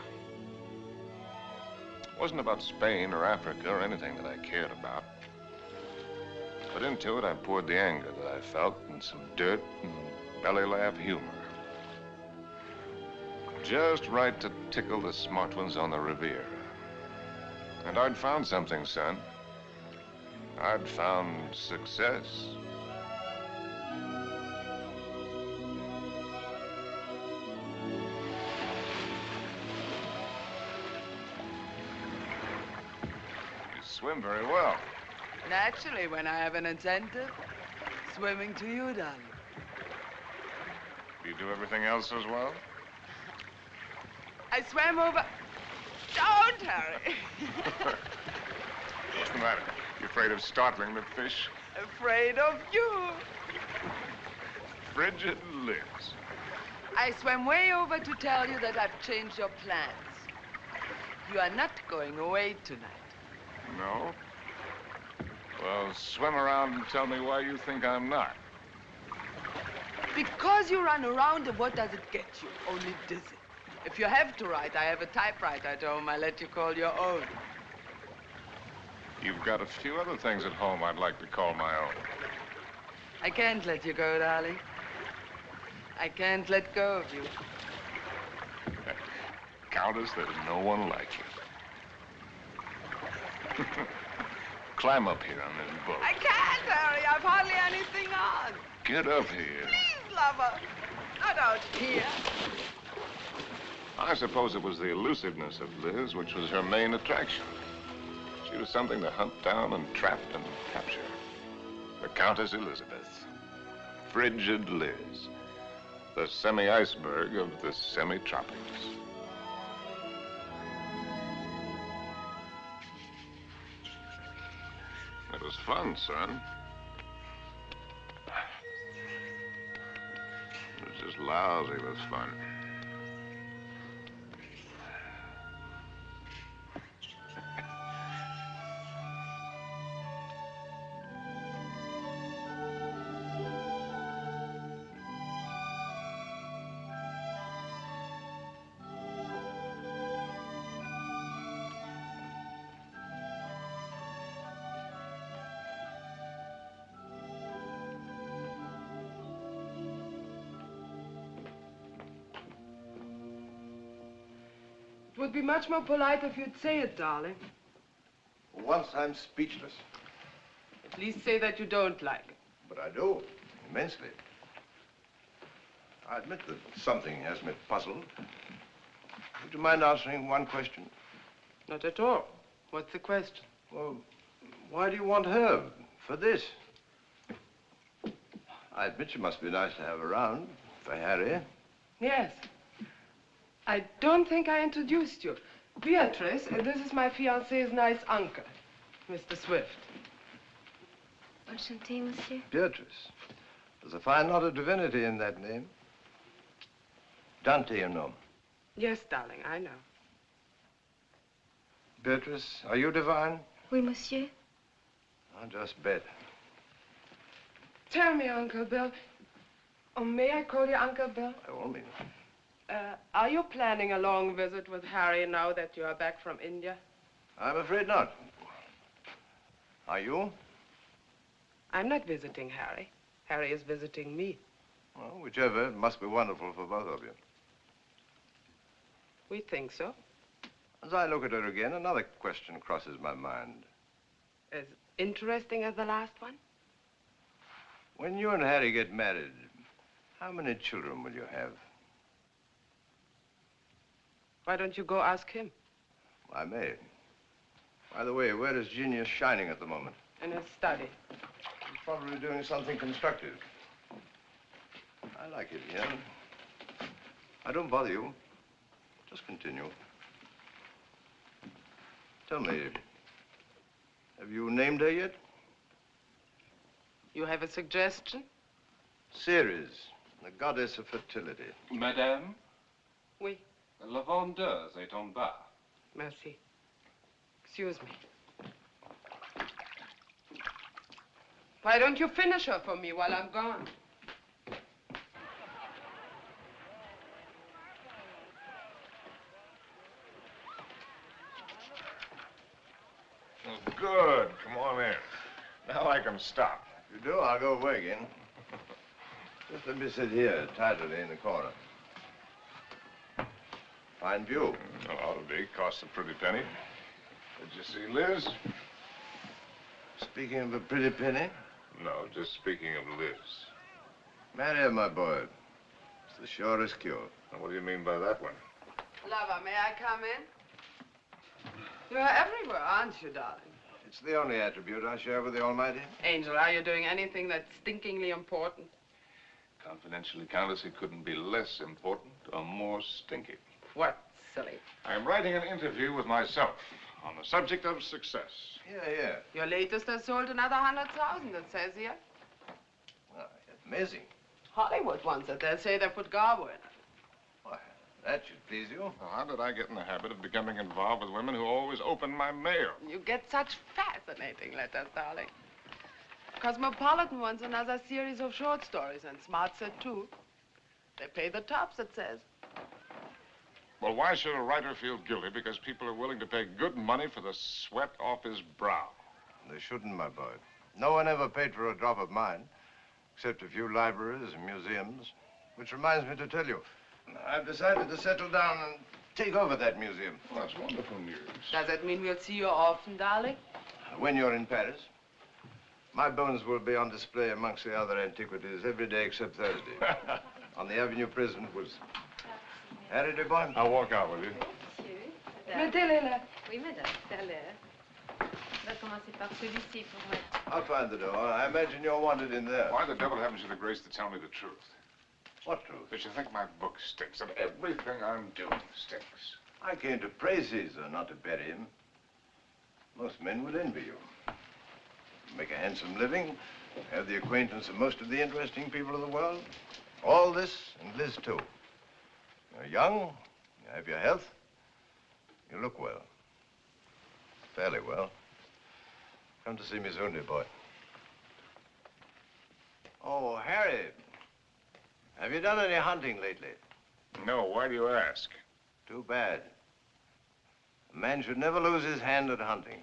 It wasn't about Spain or Africa or anything that I cared about. But into it, I poured the anger that I felt and some dirt and belly laugh humor. Just right to tickle the smart ones on the Riviera. And I'd found something, son. I'd found success. You swim very well.
Naturally, when I have an incentive, swimming to you, darling.
Do you do everything else as well?
I swam over... Don't, Harry!
What's the matter? You afraid of startling the fish?
Afraid of you.
Frigid Liz.
I swam way over to tell you that I've changed your plans. You are not going away tonight.
No? Well, swim around and tell me why you think I'm not.
Because you run around, and what does it get you? Only dizzy. If you have to write, I have a typewriter at home. I let you call your own.
You've got a few other things at home I'd like to call my own.
I can't let you go, darling. I can't let go of you.
Countess, there's no one like you. Climb up here on this boat.
I can't, Harry. I've hardly anything on.
Get up here.
Please, lover. Not out here.
I suppose it was the elusiveness of Liz which was her main attraction. She was something to hunt down and trap and capture. The Countess Elizabeth. Frigid Liz. The semi-iceberg of the semi-tropics. It was fun, son. It was just lousy with fun.
It would be much more polite if you'd say it, darling.
Once I'm speechless.
At least say that you don't like it.
But I do, immensely. I admit that something has me puzzled. Would you mind answering one question?
Not at all. What's the question?
Well, why do you want her for this? I admit she must be nice to have around for Harry.
Yes. I don't think I introduced you. Beatrice, this is my fiancé's nice uncle, Mr. Swift.
Enchanté, monsieur.
Beatrice. There's a fine lot of divinity in that name. Dante, you know.
Yes, darling, I know.
Beatrice, are you divine?
Oui, monsieur.
I'll just bet.
Tell me, Uncle Bill. Oh, may I call you Uncle Bill?
By all means.
Are you planning a long visit with Harry now that you are back from India?
I'm afraid not. Are you?
I'm not visiting Harry. Harry is visiting me.
Well, whichever, it must be wonderful for both of you.
We think so.
As I look at her again, another question crosses my mind.
As interesting as the last one?
When you and Harry get married, how many children will you have?
Why don't you go ask him?
I may. By the way, where is Genius shining at the moment?
In his study.
He's probably doing something constructive. I like it here. I don't bother you. Just continue. Tell me, have you named her yet?
You have a suggestion?
Ceres, the goddess of fertility.
Madame?
Oui.
La vendeuse est en bas.
Merci. Excuse me. Why don't you finish her for me while I'm gone?
Oh, good. Come on in. Now I can stop.
If you do, I'll go away again. Just let me sit here, tidily in the corner. Fine view.
Oh, ought to be. Costs a pretty penny. Did you see Liz?
Speaking of a pretty penny?
No, just speaking of Liz.
Marry her, my boy. It's the surest cure.
Now, what do you mean by that one?
Lover, may I come in? You're everywhere, aren't you, darling?
It's the only attribute I share with the Almighty.
Angel, are you doing anything that's stinkingly important?
Confidentially, Countess, it couldn't be less important or more stinky.
What, silly?
I'm writing an interview with myself on the subject of success.
Yeah.
Your latest has sold another 100,000, it says here.
Oh, amazing.
Hollywood wants it. They'll say they put Garbo in it.
Why, that should please you.
Well, how did I get in the habit of becoming involved with women who always open my mail?
You get such fascinating letters, darling. Cosmopolitan wants another series of short stories, and Smart said too. They pay the tops, it says.
Well, why should a writer feel guilty because people are willing to pay good money for the sweat off his brow?
They shouldn't, my boy. No one ever paid for a drop of mine, except a few libraries and museums. Which reminds me to tell you, I've decided to settle down and take over that museum.
Well, that's wonderful news.
Does that mean we'll see you often, darling?
When you're in Paris, my bones will be on display amongst the other antiquities every day except Thursday. On the Avenue Prison was... Harry, dear boy?
I'll walk out with you.
Mettez-les là.
Oui, madame, c'est à l'heure. On va commencer par celui-ci pour mettre.
I'll find the door. I imagine you're wanted in there.
Why the devil haven't you the grace to tell me the truth?
What truth?
That you think my book stinks, and everything I'm doing stinks.
I came to praise Caesar, not to bury him. Most men would envy you. Make a handsome living, have the acquaintance of most of the interesting people of the world. All this, and Liz too. You're young, you have your health, you look well. Fairly well. Come to see me soon, dear boy. Oh, Harry, have you done any hunting lately?
No, why do you ask?
Too bad. A man should never lose his hand at hunting.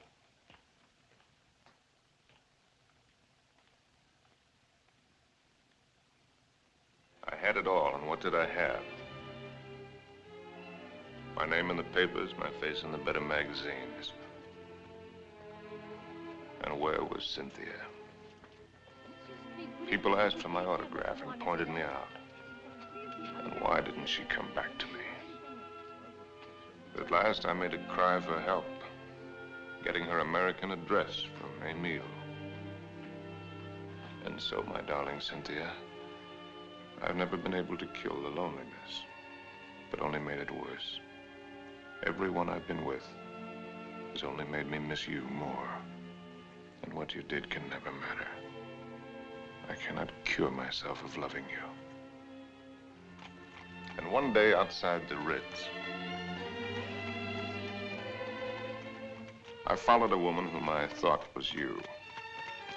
I had it all, and what did I have? My name in the papers, my face in the better magazines. And where was Cynthia? People asked for my autograph and pointed me out. And why didn't she come back to me? At last, I made a cry for help, getting her American address from Emile. And so, my darling Cynthia, I've never been able to kill the loneliness, but only made it worse. Everyone I've been with has only made me miss you more. And what you did can never matter. I cannot cure myself of loving you. And one day outside the Ritz, I followed a woman whom I thought was you.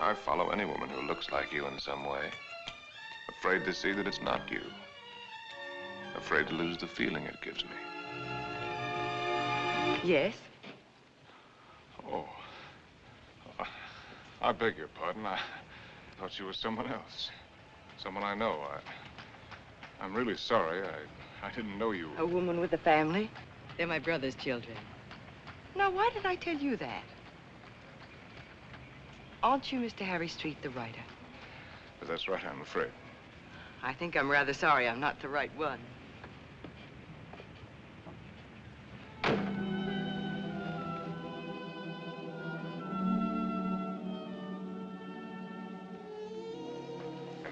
I follow any woman who looks like you in some way. Afraid to see that it's not you. Afraid to lose the feeling it gives me.
Yes?
Oh. I beg your pardon. thought you were someone else. Someone I know. I'm really sorry. I didn't know you.
A woman with a family? They're my brother's children. Now, why did I tell you that? Aren't you Mr. Harry Street, the writer?
But that's right, I'm afraid.
I think I'm rather sorry I'm not the right one.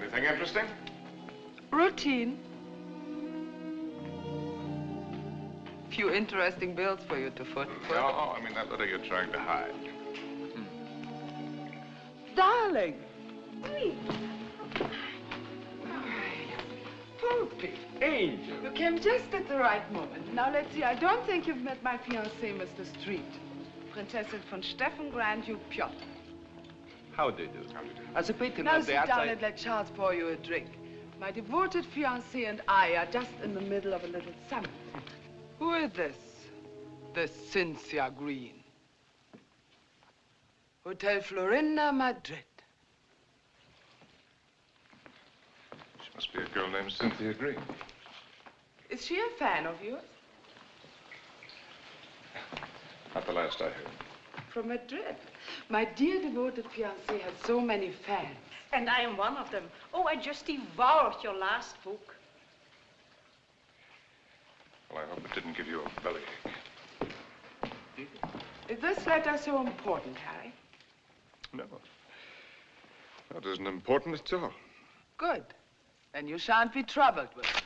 Anything interesting?
Routine. Few interesting bills for you to foot.
No, I mean that letter you're trying to hide.
Darling. Poopy.
Angel.
You came just at the right moment. Now, let's see. I don't think you've met my fiancé, Mr. Street. Prinzessin von Steffen, Grand Duke Piotr.
How do you do? As a patron
Now
of the
sit down
outside...
and let Charles pour you a drink. My devoted fiancé and I are just in the middle of a little summit. Who is this? The Cynthia Green. Hotel Florinda, Madrid.
She must be a girl named Cynthia Green.
Is she a fan of yours?
Not the last I heard.
From Madrid. My dear devoted fiancé has so many fans.
And I am one of them. Oh, I just devoured your last book.
Well, I hope it didn't give you a bellyache.
Is this letter so important, Harry?
No. That isn't important at all.
Good. Then you shan't be troubled with it.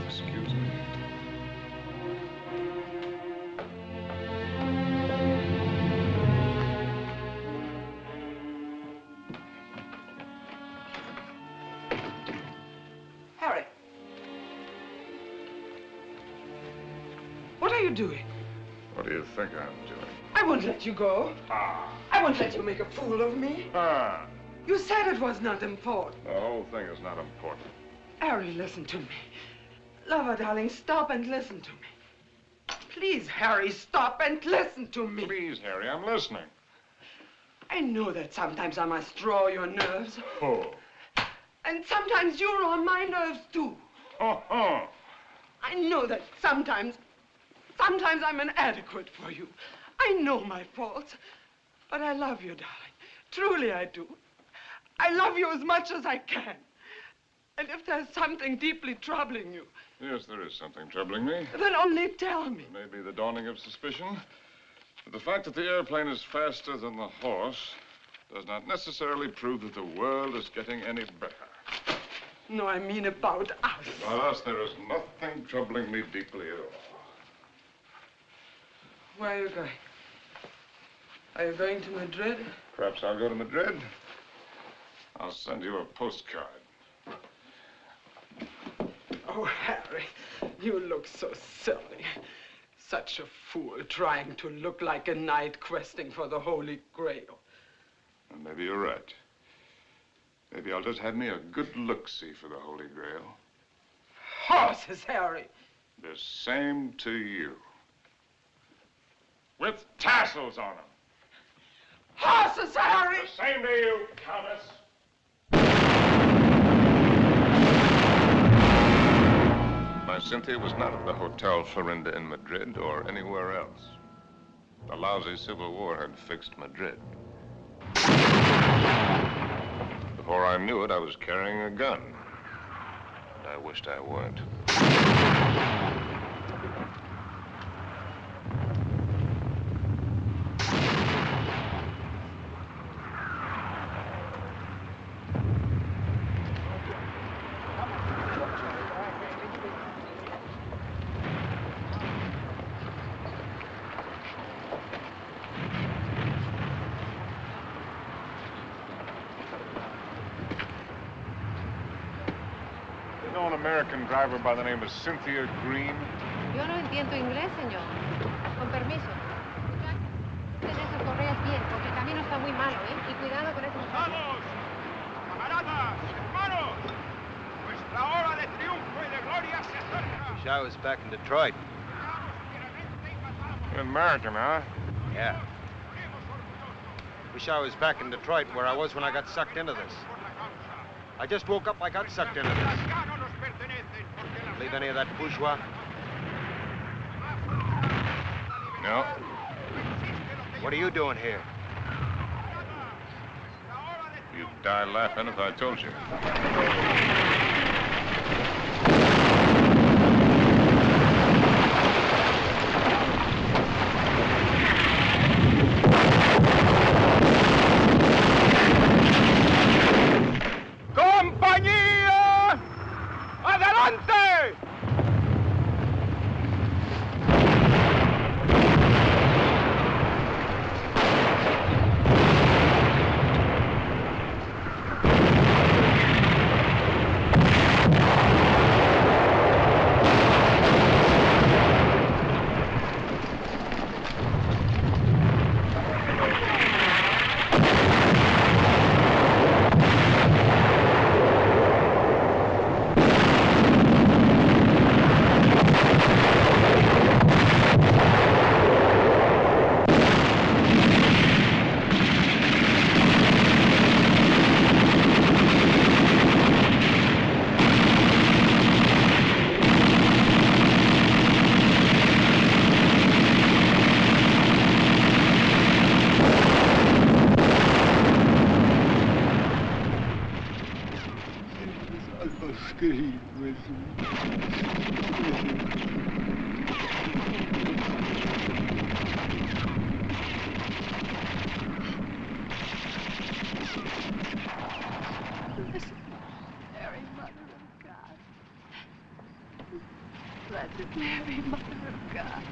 Excuse me.
Harry. What are you doing?
What do you think I'm doing?
I won't let you go.
Ah.
I won't let you make a fool of me.
Ah.
You said it was not important.
The whole thing is not important.
Harry, listen to me. Lover, darling, stop and listen to me. Please, Harry, stop and listen to me.
Please, Harry, I'm listening.
I know that sometimes I must draw your nerves.
Oh.
And sometimes you're on my nerves, too.
Oh.
I know that sometimes I'm inadequate for you. I know my faults. But I love you, darling. Truly I do. I love you as much as I can. And if there's something deeply troubling you...
Yes, there is something troubling me.
Then only tell me.
Maybe the dawning of suspicion. But the fact that the airplane is faster than the horse does not necessarily prove that the world is getting any better.
No, I mean about us.
About us, there is nothing troubling me deeply at all.
Where are you going? Are you going to Madrid?
Perhaps I'll go to Madrid. I'll send you a postcard.
Oh, Harry, you look so silly. Such a fool trying to look like a knight questing for the Holy Grail.
And maybe you're right. Maybe I'll just have me a good look-see for the Holy Grail.
Horses, Harry.
The same to you. With tassels on them.
Horses, Harry!
The same to you, Countess. My Cynthia was not at the Hotel Florinda in Madrid or anywhere else. The lousy Civil War had fixed Madrid. Before I knew it, I was carrying a gun. And I wished I weren't. American driver by the name of Cynthia Green.
Yo no entiendo inglés, señor. Con permiso. Ten esas correas bien, porque el camino está muy malo, ¿eh? Y cuidado con esos...
¡Vamos! ¡Camaradas! ¡Hermanos! Pues I was back in Detroit.
You're an American, huh?
Yeah. Wish I was back in Detroit where I was when I got sucked into this. I just woke up, I got sucked into this. Leave any of that bourgeois?
No.
What are you doing here?
You'd die laughing if I told you.
¡Compañía! ¡Adelante!
Blessed Mary, Mother of God.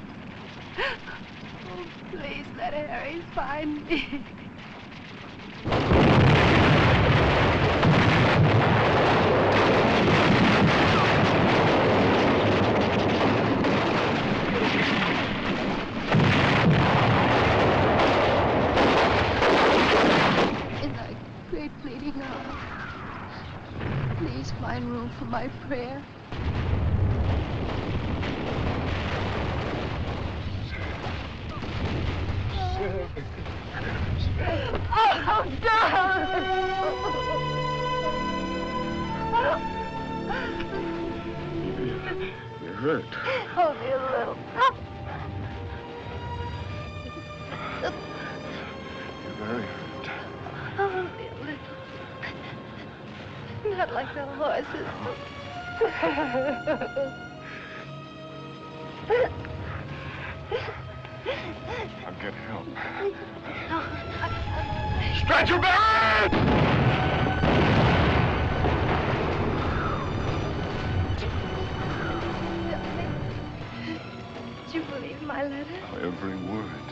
Oh, please let Harry find me. In thy great pleading hour, please find room for my prayer. Oh, darling!
You're hurt.
Only a little.
You're very hurt.
Only a little. Not like the horses.
I'll get help.
Stretcher bearers!
Did you believe my letter?
Every word.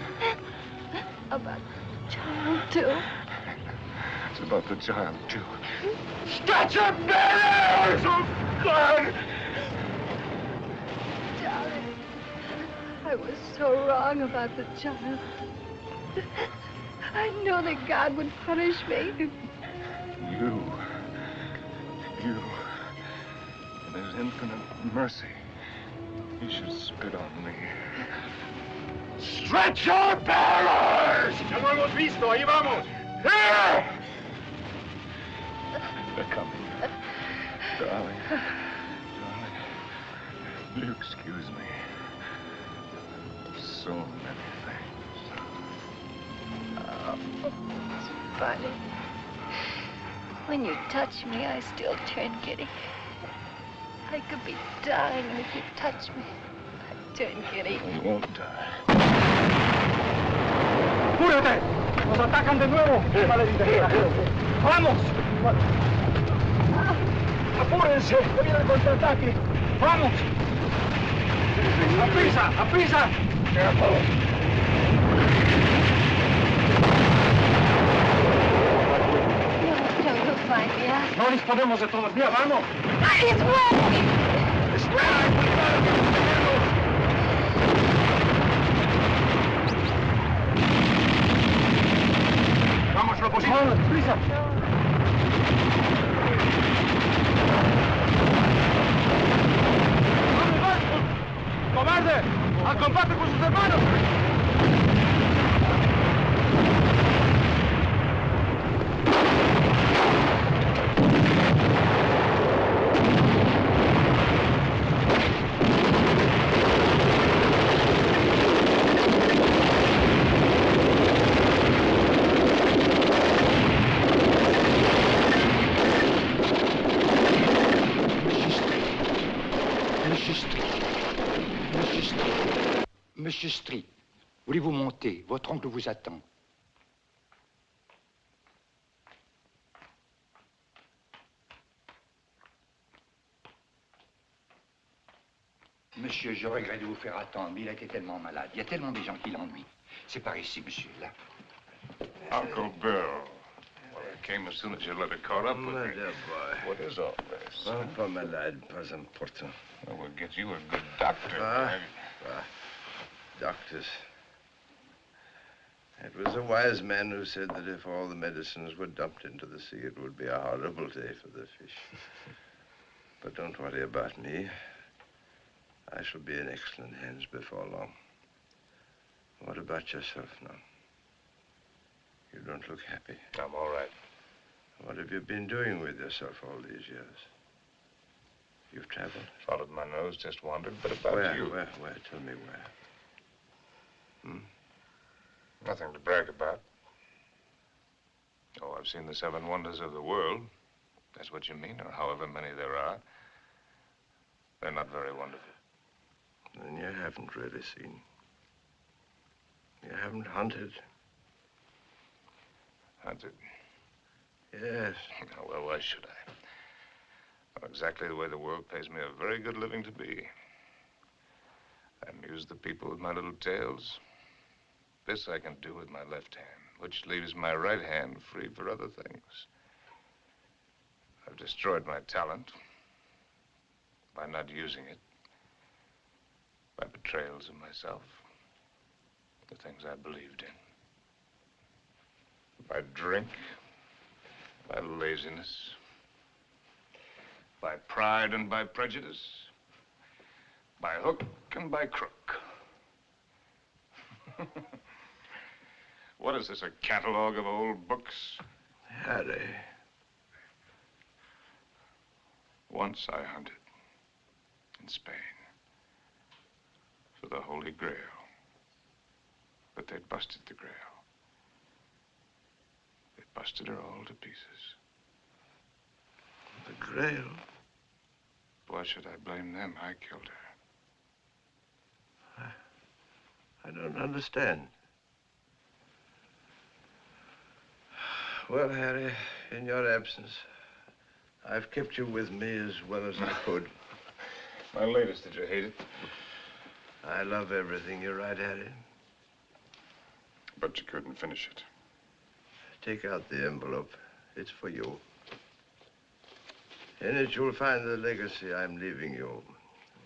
About the child, too?
It's about the child, too.
Stretcher bearers! Oh, God!
Darling, I was so wrong about the child. I knew that God would punish me.
You. In his infinite mercy, he should spit on me.
Stretcher bearers! Ya lo hemos visto, ahí vamos. Here!
They're coming. Darling. Will you excuse me? So many things.
Oh, it's funny. When you touch me, I still turn giddy. I could be dying, and if you touch me, I'd turn giddy.
You won't die.
¡Apúrate! ¡Nos atacan de nuevo! ¡Vamos! ¡Apúrense! ¡Que viene el contraataque! ¡Vamos! ¡Aprisa! ¡Aprisa!
You'll find me out.
No disponemos de todo el día, vamos.
It's wrong!
Vamos, lo posible. ¡Vamos, prisa! ¡Vamos, vamos!
Monsieur Street, voulez-vous monter? Votre oncle vous attend. Monsieur, je regrette de vous faire attendre, mais il a été tellement malade. Il y a tellement de gens qui l'ennuient. C'est par ici, monsieur, là.
Uncle Bill. Well, I came as soon as your letter caught up with me.
Dear boy.
What is all this?
Oh, pas malade, pas important.
Well, we'll get you a good doctor.
Doctors. It was a wise man who said that if all the medicines were dumped into the sea, it would be a horrible day for the fish. But don't worry about me. I shall be in excellent hands before long. What about yourself now? You don't look happy.
I'm all right.
What have you been doing with yourself all these years? You've traveled?
Followed my nose, just wandered, but about you.
Where? Tell me where. Hmm?
Nothing to brag about. Oh, I've seen the 7 wonders of the world. That's what you mean, or however many there are. They're not very wonderful.
Then you haven't really seen. You haven't hunted.
Hunted?
Yes.
Oh, well, why should I? Well, exactly the way the world pays me a very good living to be. I amuse the people with my little tales. This I can do with my left hand, which leaves my right hand free for other things. I've destroyed my talent by not using it, by betrayals of myself, the things I believed in, by drink, by laziness, by pride and by prejudice, by hook and by crook. What is this, a catalog of old books?
Harry.
Once I hunted in Spain for the Holy Grail, but they'd busted the Grail. They busted her all to pieces.
The Grail?
Why should I blame them? I killed her.
I don't understand. Well, Harry, in your absence, I've kept you with me as well as I could.
My latest, did you hate it?
I love everything you write, Harry.
But you couldn't finish it.
Take out the envelope. It's for you. In it, you'll find the legacy I'm leaving you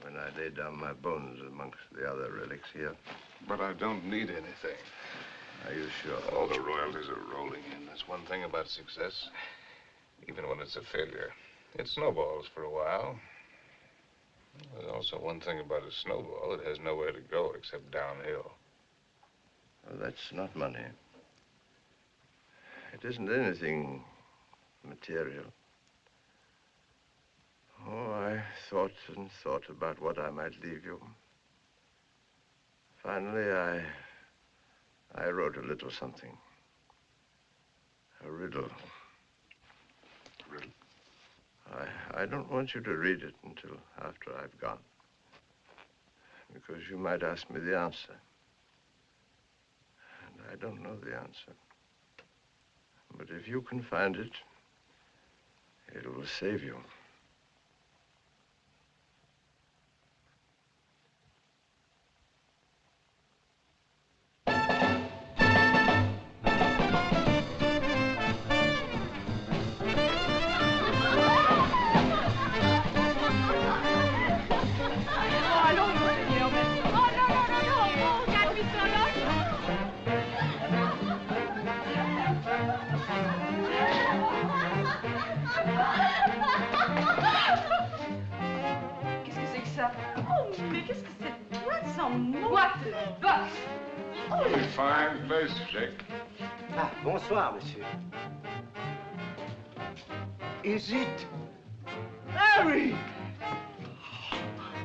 when I lay down my bones amongst the other relics here.
But I don't need anything.
Are you sure?
All the royalties are rolling in. That's one thing about success. Even when it's a failure, it snowballs for a while. There's also one thing about a snowball. It has nowhere to go except downhill.
Well, that's not money. It isn't anything material. Oh, I thought and thought about what I might leave you. Finally, I wrote a little something. A riddle.
A riddle?
I don't want you to read it until after I've gone. Because you might ask me the answer. And I don't know the answer. But if you can find it, it will save you.
Fine place, Jake.
Ah, bonsoir, monsieur.
Is it Harry?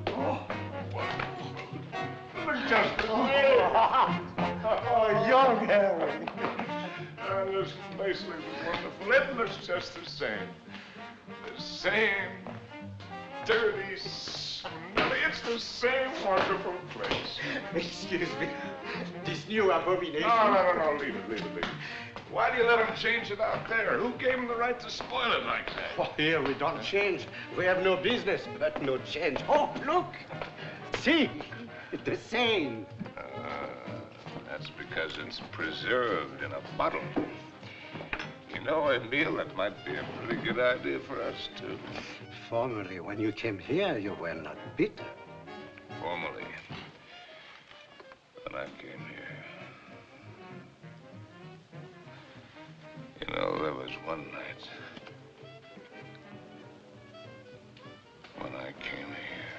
Oh,
young Harry.
This place looks wonderful. It looks just the same. The same dirty, smelly. It's the same wonderful place.
Excuse me. This new abomination.
No. Leave it. Why do you let him change it out there? Who gave him the right to spoil it like that?
Oh, here we don't change. We have no business, but no change. Oh, look. See, the same.
That's because it's preserved in a bottle. You know, Emile, that might be a pretty good idea for us, too.
Formerly, when you came here, you were not bitter.
Formerly, when I came here. You know, there was one night when I came here.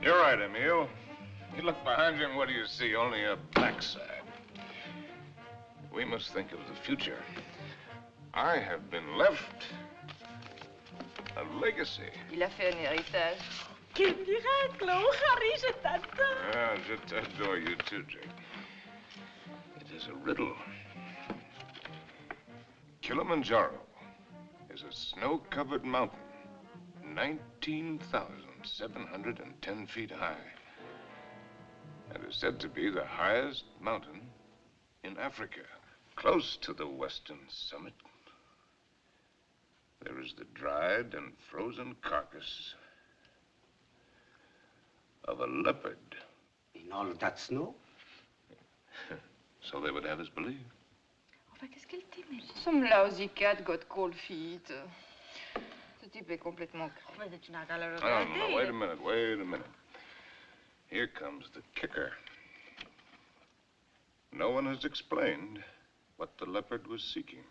You're right, Emile. You look behind you and what do you see? Only a backside. We must think of the future. I have been left a legacy.
Il a fait un héritage.
Quel miracle! Oh, Hari, je t'adore.
Yeah, je t'adore you too, Jake. It is a riddle. Kilimanjaro is a snow-covered mountain, 19,710 feet high, and is said to be the highest mountain in Africa. Close to the western summit, there is the dried and frozen carcass of a leopard.
In all that snow?
So they would have us believe.
Enfin, qu'est-ce qu'elle t'aimait? Some lousy cat got cold feet. Ce type est complètement cru. Mais tu n'as qu'à le regarder.
No, wait a minute. Here comes the kicker. No one has explained what the leopard was seeking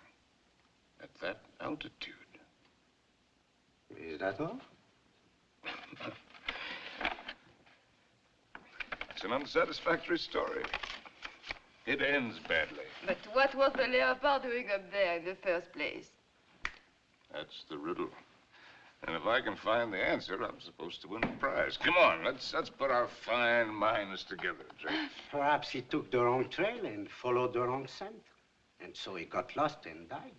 at that altitude.
Is that all?
It's an unsatisfactory story. It ends badly.
But what was the leopard doing up there in the first place?
That's the riddle. And if I can find the answer, I'm supposed to win a prize. Come on, let's put our fine minds together, Jake.
Perhaps he took the wrong trail and followed the wrong scent. And so he got lost and died.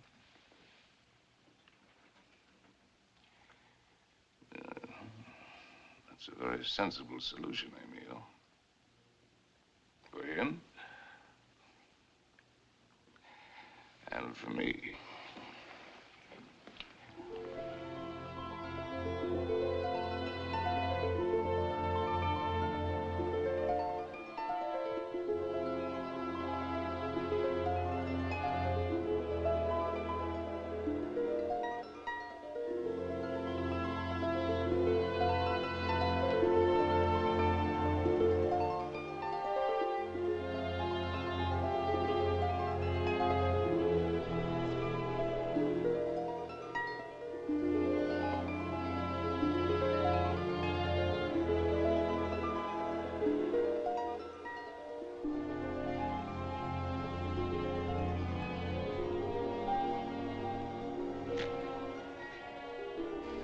That's a very sensible solution, Emile. For him. And for me.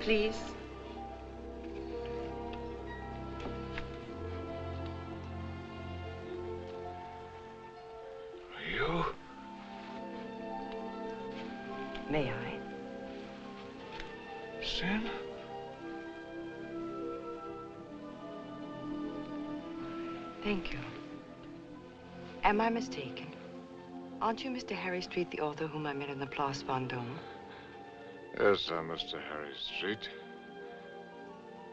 Please.
You?
May I?
Sin?
Thank you. Am I mistaken? Aren't you Mr. Harry Street, the author whom I met in the Place Vendôme?
Yes, I'm Mr. Harry Street.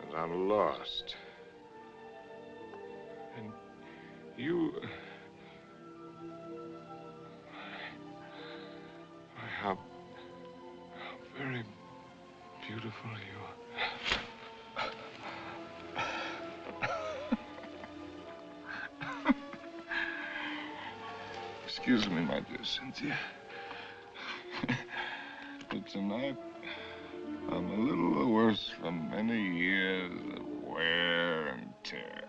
And I'm lost. And you... How very beautiful you are. Excuse me, my dear Cynthia. But tonight, I'm a little worse from many years of wear and tear.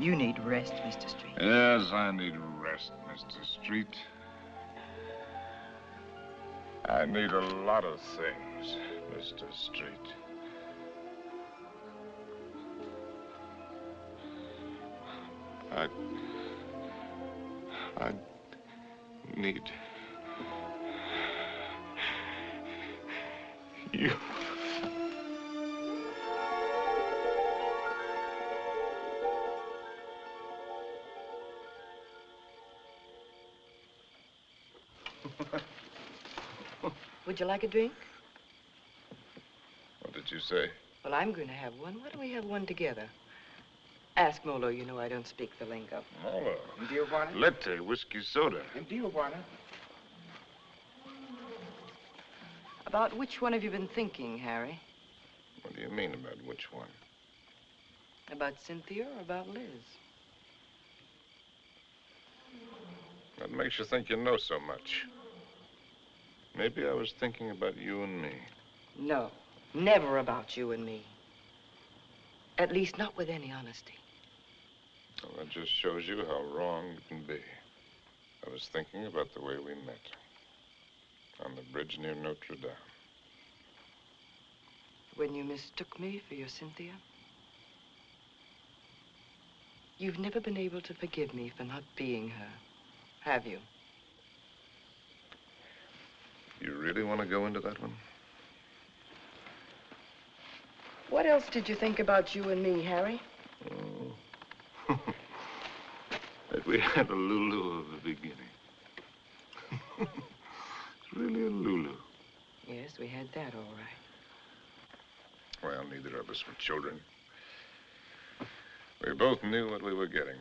You need rest, Mr. Street.
Yes, I need rest, Mr. Street. I need a lot of things, Mr. Street. I need you.
Would you like a drink?
What did you say?
Well, I'm going to have one. Why don't we have one together? Ask Molo. You know I don't speak the lingo.
Molo.
Dio buona?
Latte, whiskey soda.
Dio buona?
About which one have you been thinking, Harry?
What do you mean about which one?
About Cynthia or about Liz?
What makes you think you know so much? Maybe I was thinking about you and me.
No, never about you and me. At least not with any honesty.
Well, that just shows you how wrong you can be. I was thinking about the way we met. On the bridge near Notre Dame.
When you mistook me for your Cynthia? You've never been able to forgive me for not being her, have you?
You really want to go into that one?
What else did you think about you and me, Harry?
Oh. That we had a Lulu of the beginning. It's really a Lulu.
Yes, we had that all right.
Well, neither of us were children. We both knew what we were getting.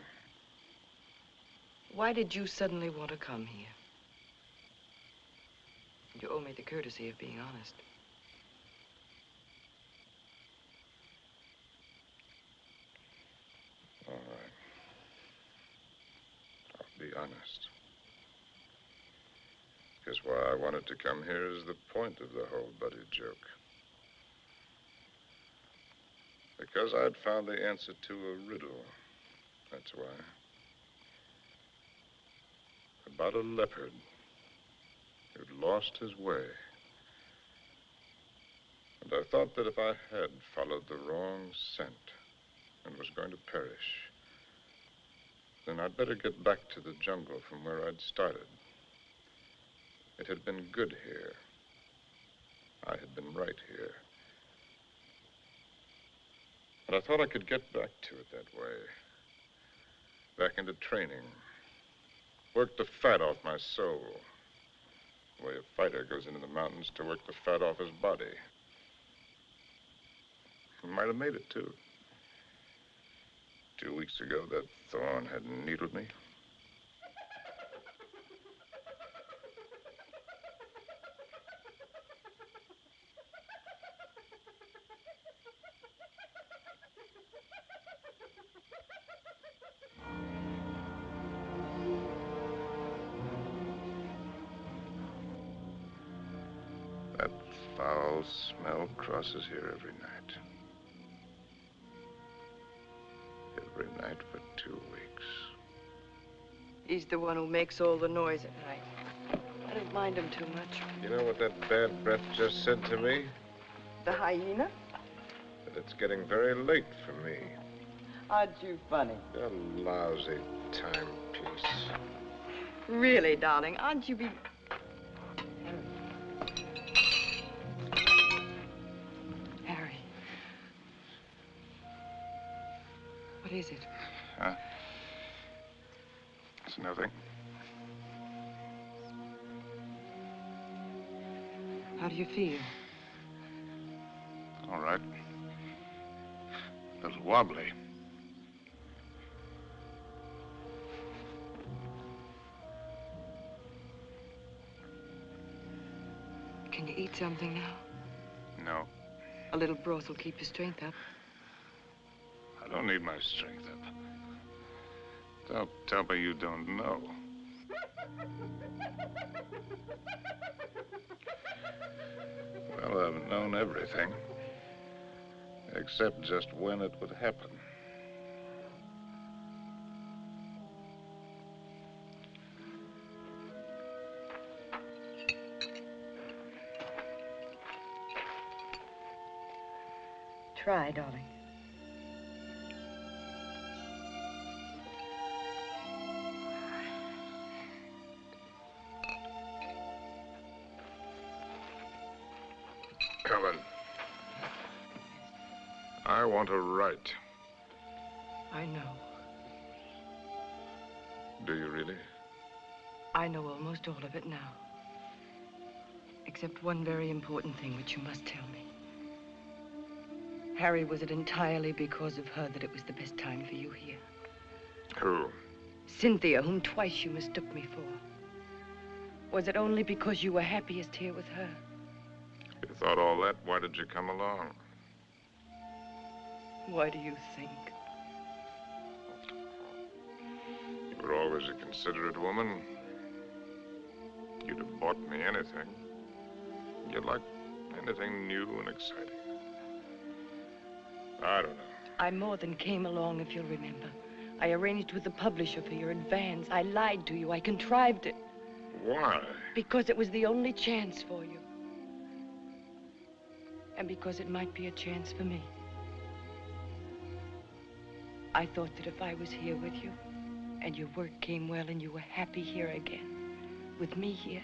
Why did you suddenly want to come here? You owe me the courtesy of being honest.
All right. I'll be honest. Because why I wanted to come here is the point of the whole buddy joke. Because I'd found the answer to a riddle. That's why. About a leopard who'd lost his way. And I thought that if I had followed the wrong scent and was going to perish, then I'd better get back to the jungle from where I'd started. It had been good here. I had been right here. And I thought I could get back to it that way. Back into training. Work the fat off my soul. The way a fighter goes into the mountains to work the fat off his body. I might have made it, too. 2 weeks ago, that thorn had needled me. That foul smell crosses here every night. Every night for 2 weeks.
He's the one who makes all the noise at night. I don't mind him too much.
You know what that bad breath just said to me?
The hyena?
That it's getting very late for me.
Aren't you funny?
A lousy timepiece.
Really, darling, aren't you Harry. What is it?
Huh? It's nothing.
How do you feel?
All right. A little wobbly.
Can you eat something now?
No.
A little broth will keep your strength up.
I don't need my strength up. Don't tell me you don't know. have known everything, except just when it would happen.
Try, darling.
Helen, I want to write.
I know.
Do you really?
I know almost all of it now. Except one very important thing which you must tell me. Harry, was it entirely because of her that it was the best time for you here?
Who?
Cynthia, whom twice you mistook me for. Was it only because you were happiest here with her?
You thought all that, why did you come along?
Why do you think?
You were always a considerate woman. You'd have bought me anything. You liked anything new and exciting. I don't know.
I more than came along, if you'll remember. I arranged with the publisher for your advance. I lied to you. I contrived it.
Why?
Because it was the only chance for you. And because it might be a chance for me. I thought that if I was here with you, and your work came well, and you were happy here again, with me here,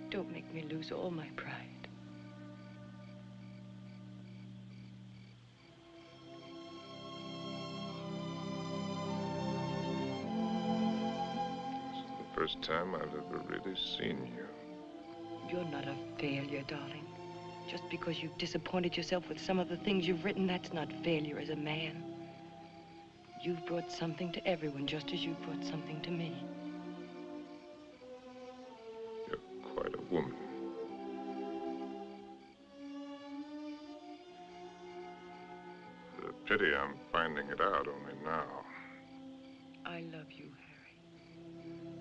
don't make me lose all my pride.
First time I've ever really seen you.
You're not a failure, darling. Just because you've disappointed yourself with some of the things you've written, that's not failure as a man. You've brought something to everyone, just as you've brought something to me.
You're quite a woman. It's a pity I'm finding it out only now.
I love you, Harry.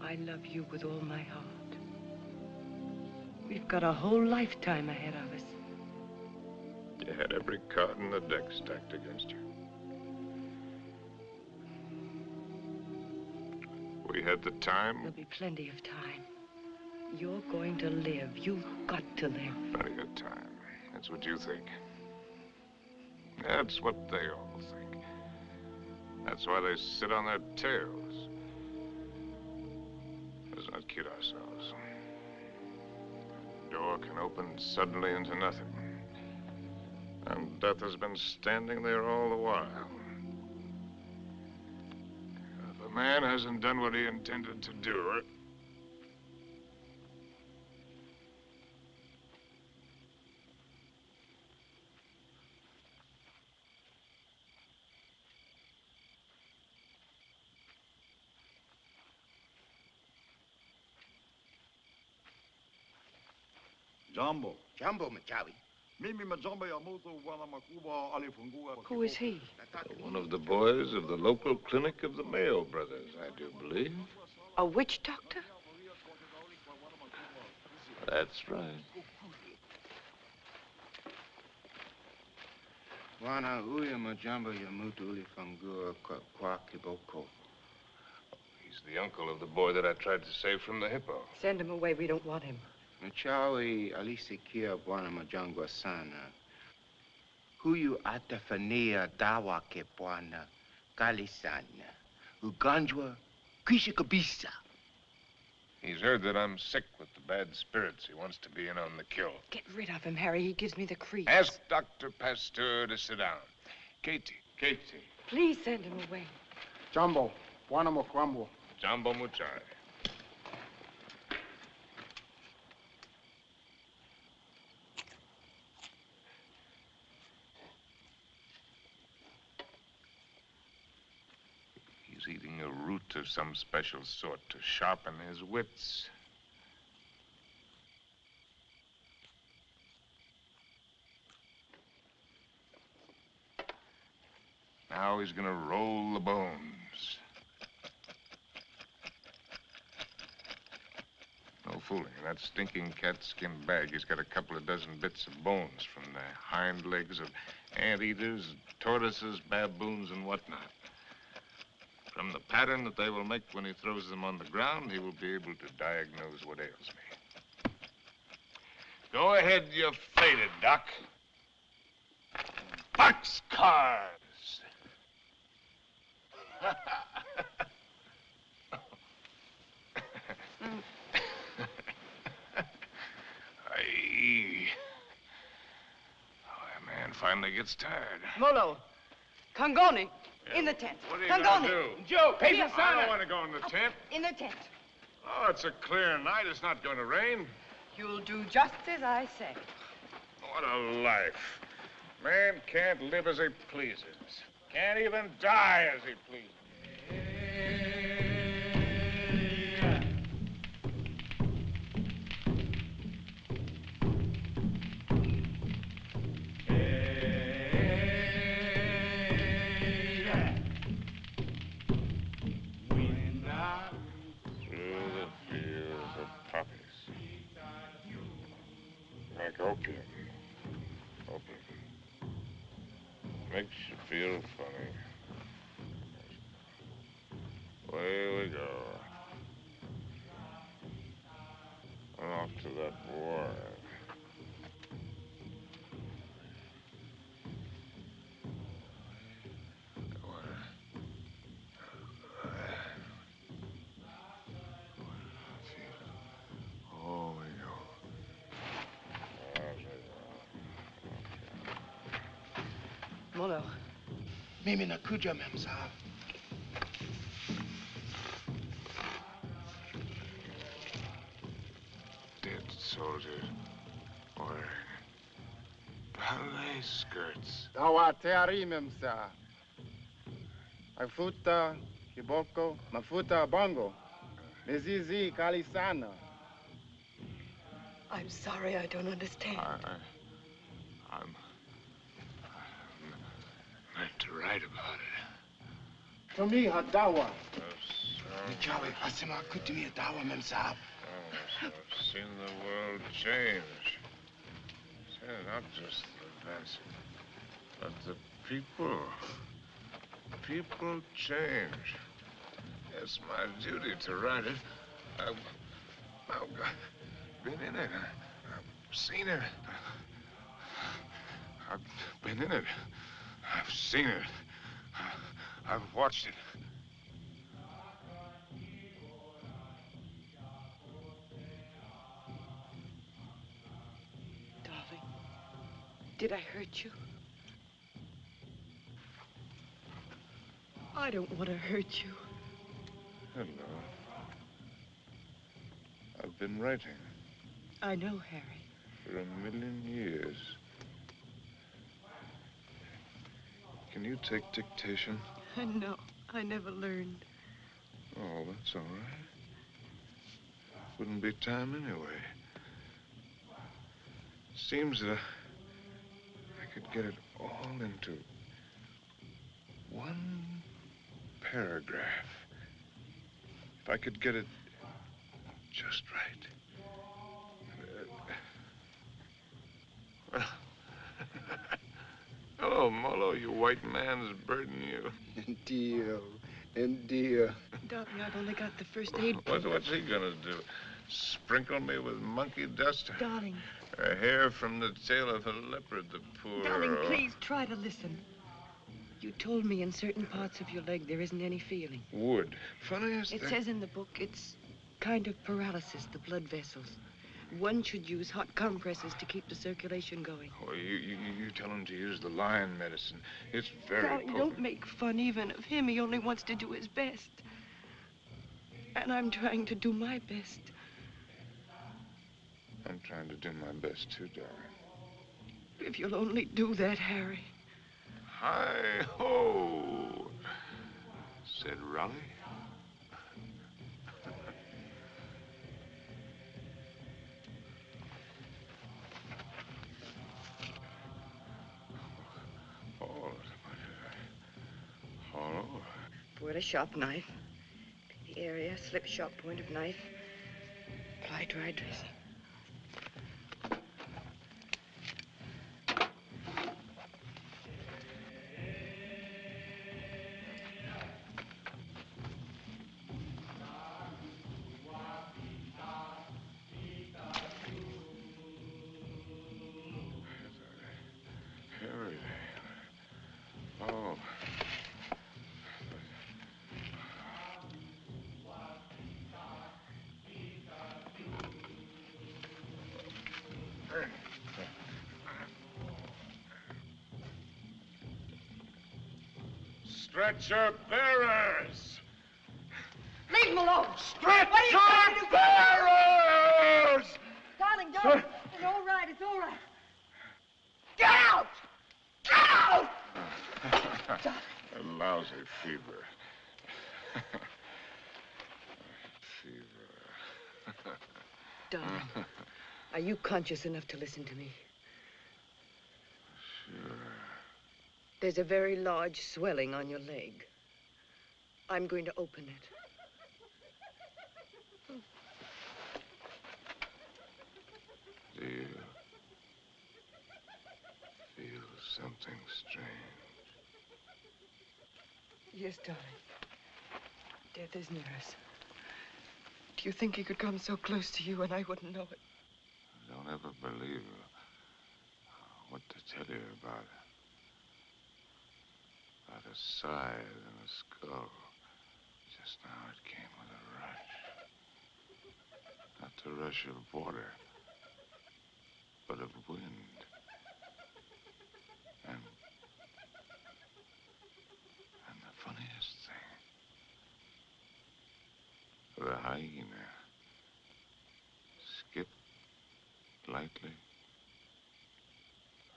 I love you with all my heart. We've got a whole lifetime ahead of us.
You had every card in the deck stacked against you. We had the time.
There'll be plenty of time. You're going to live. You've got to live.
Plenty of time. That's what you think. That's what they all think. That's why they sit on their tails. Let's not kid ourselves. The door can open suddenly into nothing. And death has been standing there all the while. If a man hasn't done what he intended to do,
Jumbo.
Jumbo Machawi.
Who is he?
one of the boys of the local clinic of the Mayo brothers, I do believe.
A witch doctor?
That's right.
Wana uya majambo ya mutu uli fangua kwa kiboko.
He's the uncle of the boy that I tried to save from the hippo.
Send him away. We don't want him.
Machawi alisikia bwana majangwa sana. Huyu atafania dawa ke bwana kali sana. Ugonjwa kwisha kabisa.
He's heard that I'm sick with the bad spirits. He wants to be in on the kill.
Get rid of him, Harry. He gives me the creeps.
Ask Dr. Pasteur to sit down. Katie.
Please send him away.
Jumbo. Bwana Mokwambo.
Jumbo Muchai. He's eating a root of some special sort to sharpen his wits. Now he's gonna roll the bones. No fooling. In that stinking catskin bag, he's got a couple of dozen bits of bones from the hind legs of anteaters, tortoises, baboons, and whatnot. From the pattern that they will make when he throws them on the ground, he will be able to diagnose what ails me. Go ahead, you're faded, Doc. Boxcars! Oh, man finally gets tired.
Molo, Kangoni, in the tent.
What are you
Kangoni.
gonna do?
Joe,
I don't want to go in the tent.
In the tent.
Oh, it's a clear night. It's not going to rain.
You'll do just as I say.
What a life. Man can't live as he pleases. Can't even die as he pleases. Like opium. Opium. Makes you feel funny. Away we go. I'm off to that war.
Molo.
Mimi nakuja, mem sahab.
Dead soldiers wearing ballet skirts.
Dawa teari, mem sahab. Mafuta, kiboko, mafuta, bongo. Mizizi, kalisana.
I'm sorry, I don't understand.
I'm meant to write about it.
To me, hadawa.
Nichawe, asema kutumi hadawa, mem sahab.
Oh, I've seen the world change. Not just the events, but the people. People change. It's my duty to write it. I've been in it. I've seen it. I've been in it. I've seen it. I've watched it.
Darling, did I hurt you? I don't want to hurt you.
Hello. I've been writing.
I know, Harry.
For 1,000,000 years. Can you take dictation?
No, I never learned.
Oh, that's all right. Wouldn't be time anyway. Seems that I could get it all into one paragraph. If I could get it just right. Well, hello, Molo, you white man's burden, you.
Dear. Darling, I've only got the first aid.
What's he gonna do? Sprinkle me with monkey dust?
Darling.
A hair from the tail of a leopard, the poor...
Darling, please try to listen. You told me in certain parts of your leg there isn't any feeling.
Wood. Funny as
It says in the book it's kind of paralysis, the blood vessels. One should use hot compresses to keep the circulation going.
Oh, you tell him to use the lion medicine. It's very
Darling,
potent.
don't make fun even of him. He only wants to do his best. And I'm trying to do my best.
I'm trying to do my best, too, darling.
If you'll only do that, Harry.
Hi-ho, said Raleigh.
With a sharp knife. The area, slip sharp point of knife. Apply dry dressing.
Oh. Stretcher bearers!
Leave him alone!
Stretcher bearers!
Darling, don't. It's all right. It's all right. Get out! Get out!
A lousy fever. Fever.
Darling, are you conscious enough to listen to me?
Sure.
There's a very large swelling on your leg. I'm going to open it.
Do you feel something strange?
Yes, darling. Death is near us. Do you think he could come so close to you and I wouldn't know it?
Don't ever believe what to tell you about a scythe and a skull. Just now it came with a rush. Not the rush of water, but of wind. And the funniest thing, the hyena skipped lightly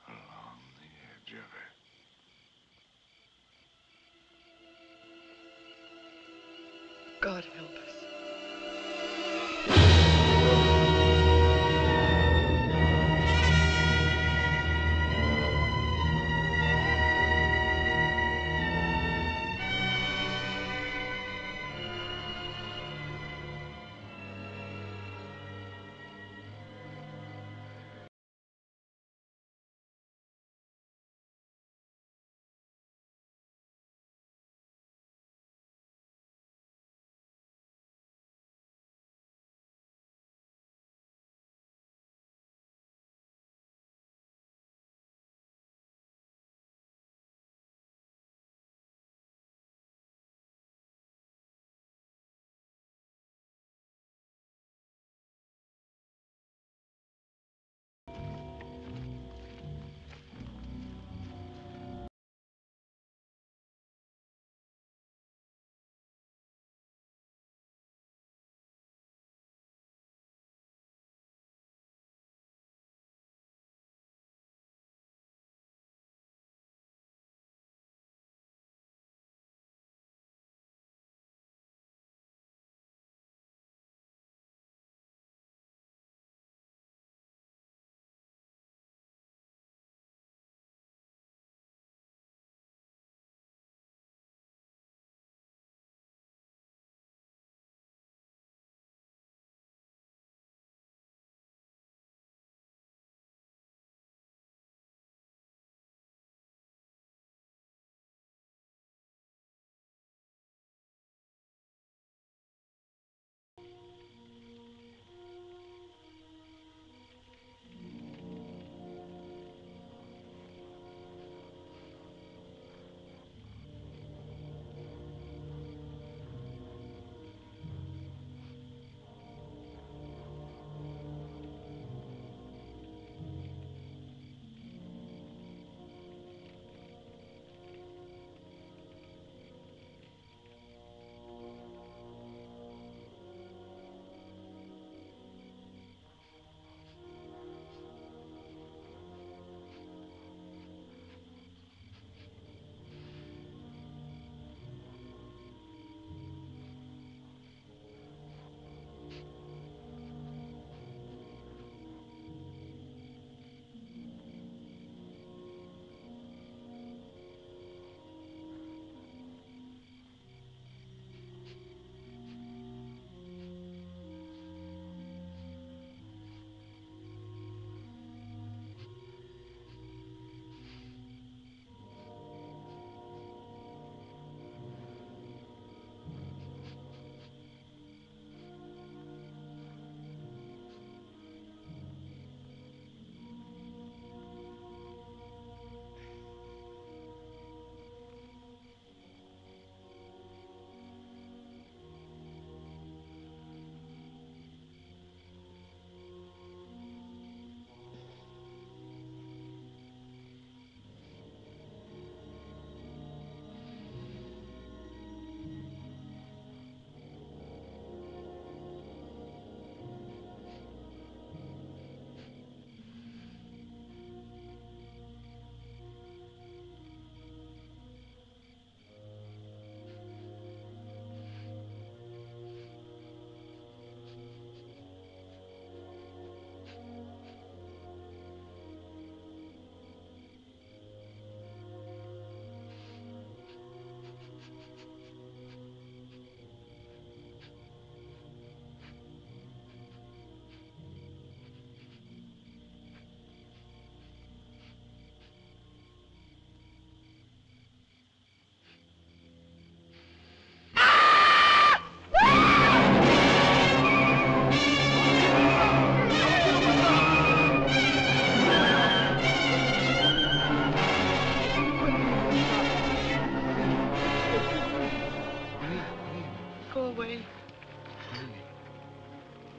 along the edge of it.
God help us.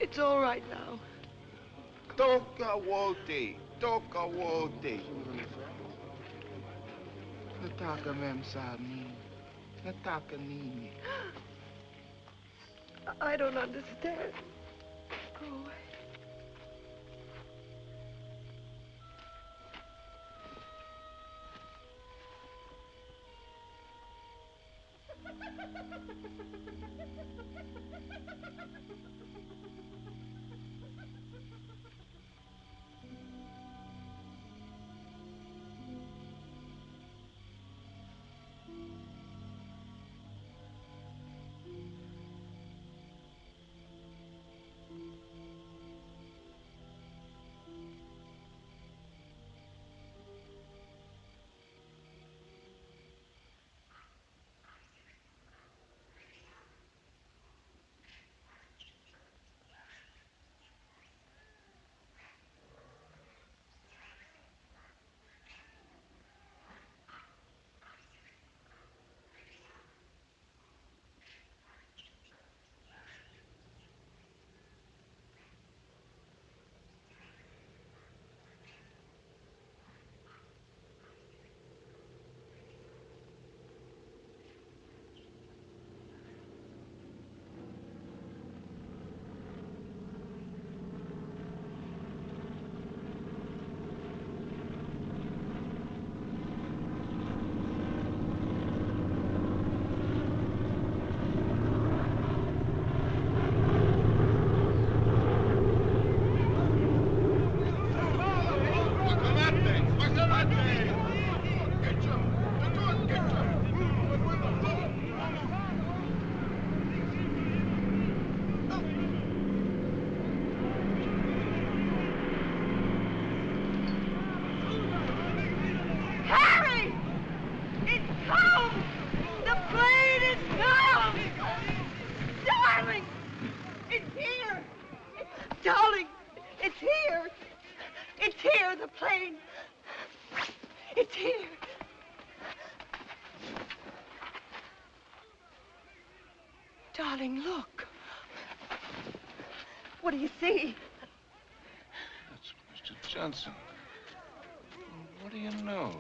It's all right now.
Toka wote. Toka wote. Nataka mem sami. Nataka nini.
I don't understand. Go away. Darling, look. What do you see?
That's Mr. Johnson. What do you know?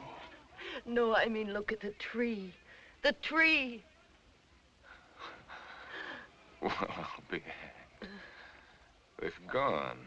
No, I mean, look at the tree. The tree.
Well, I'll be hanged. They've gone.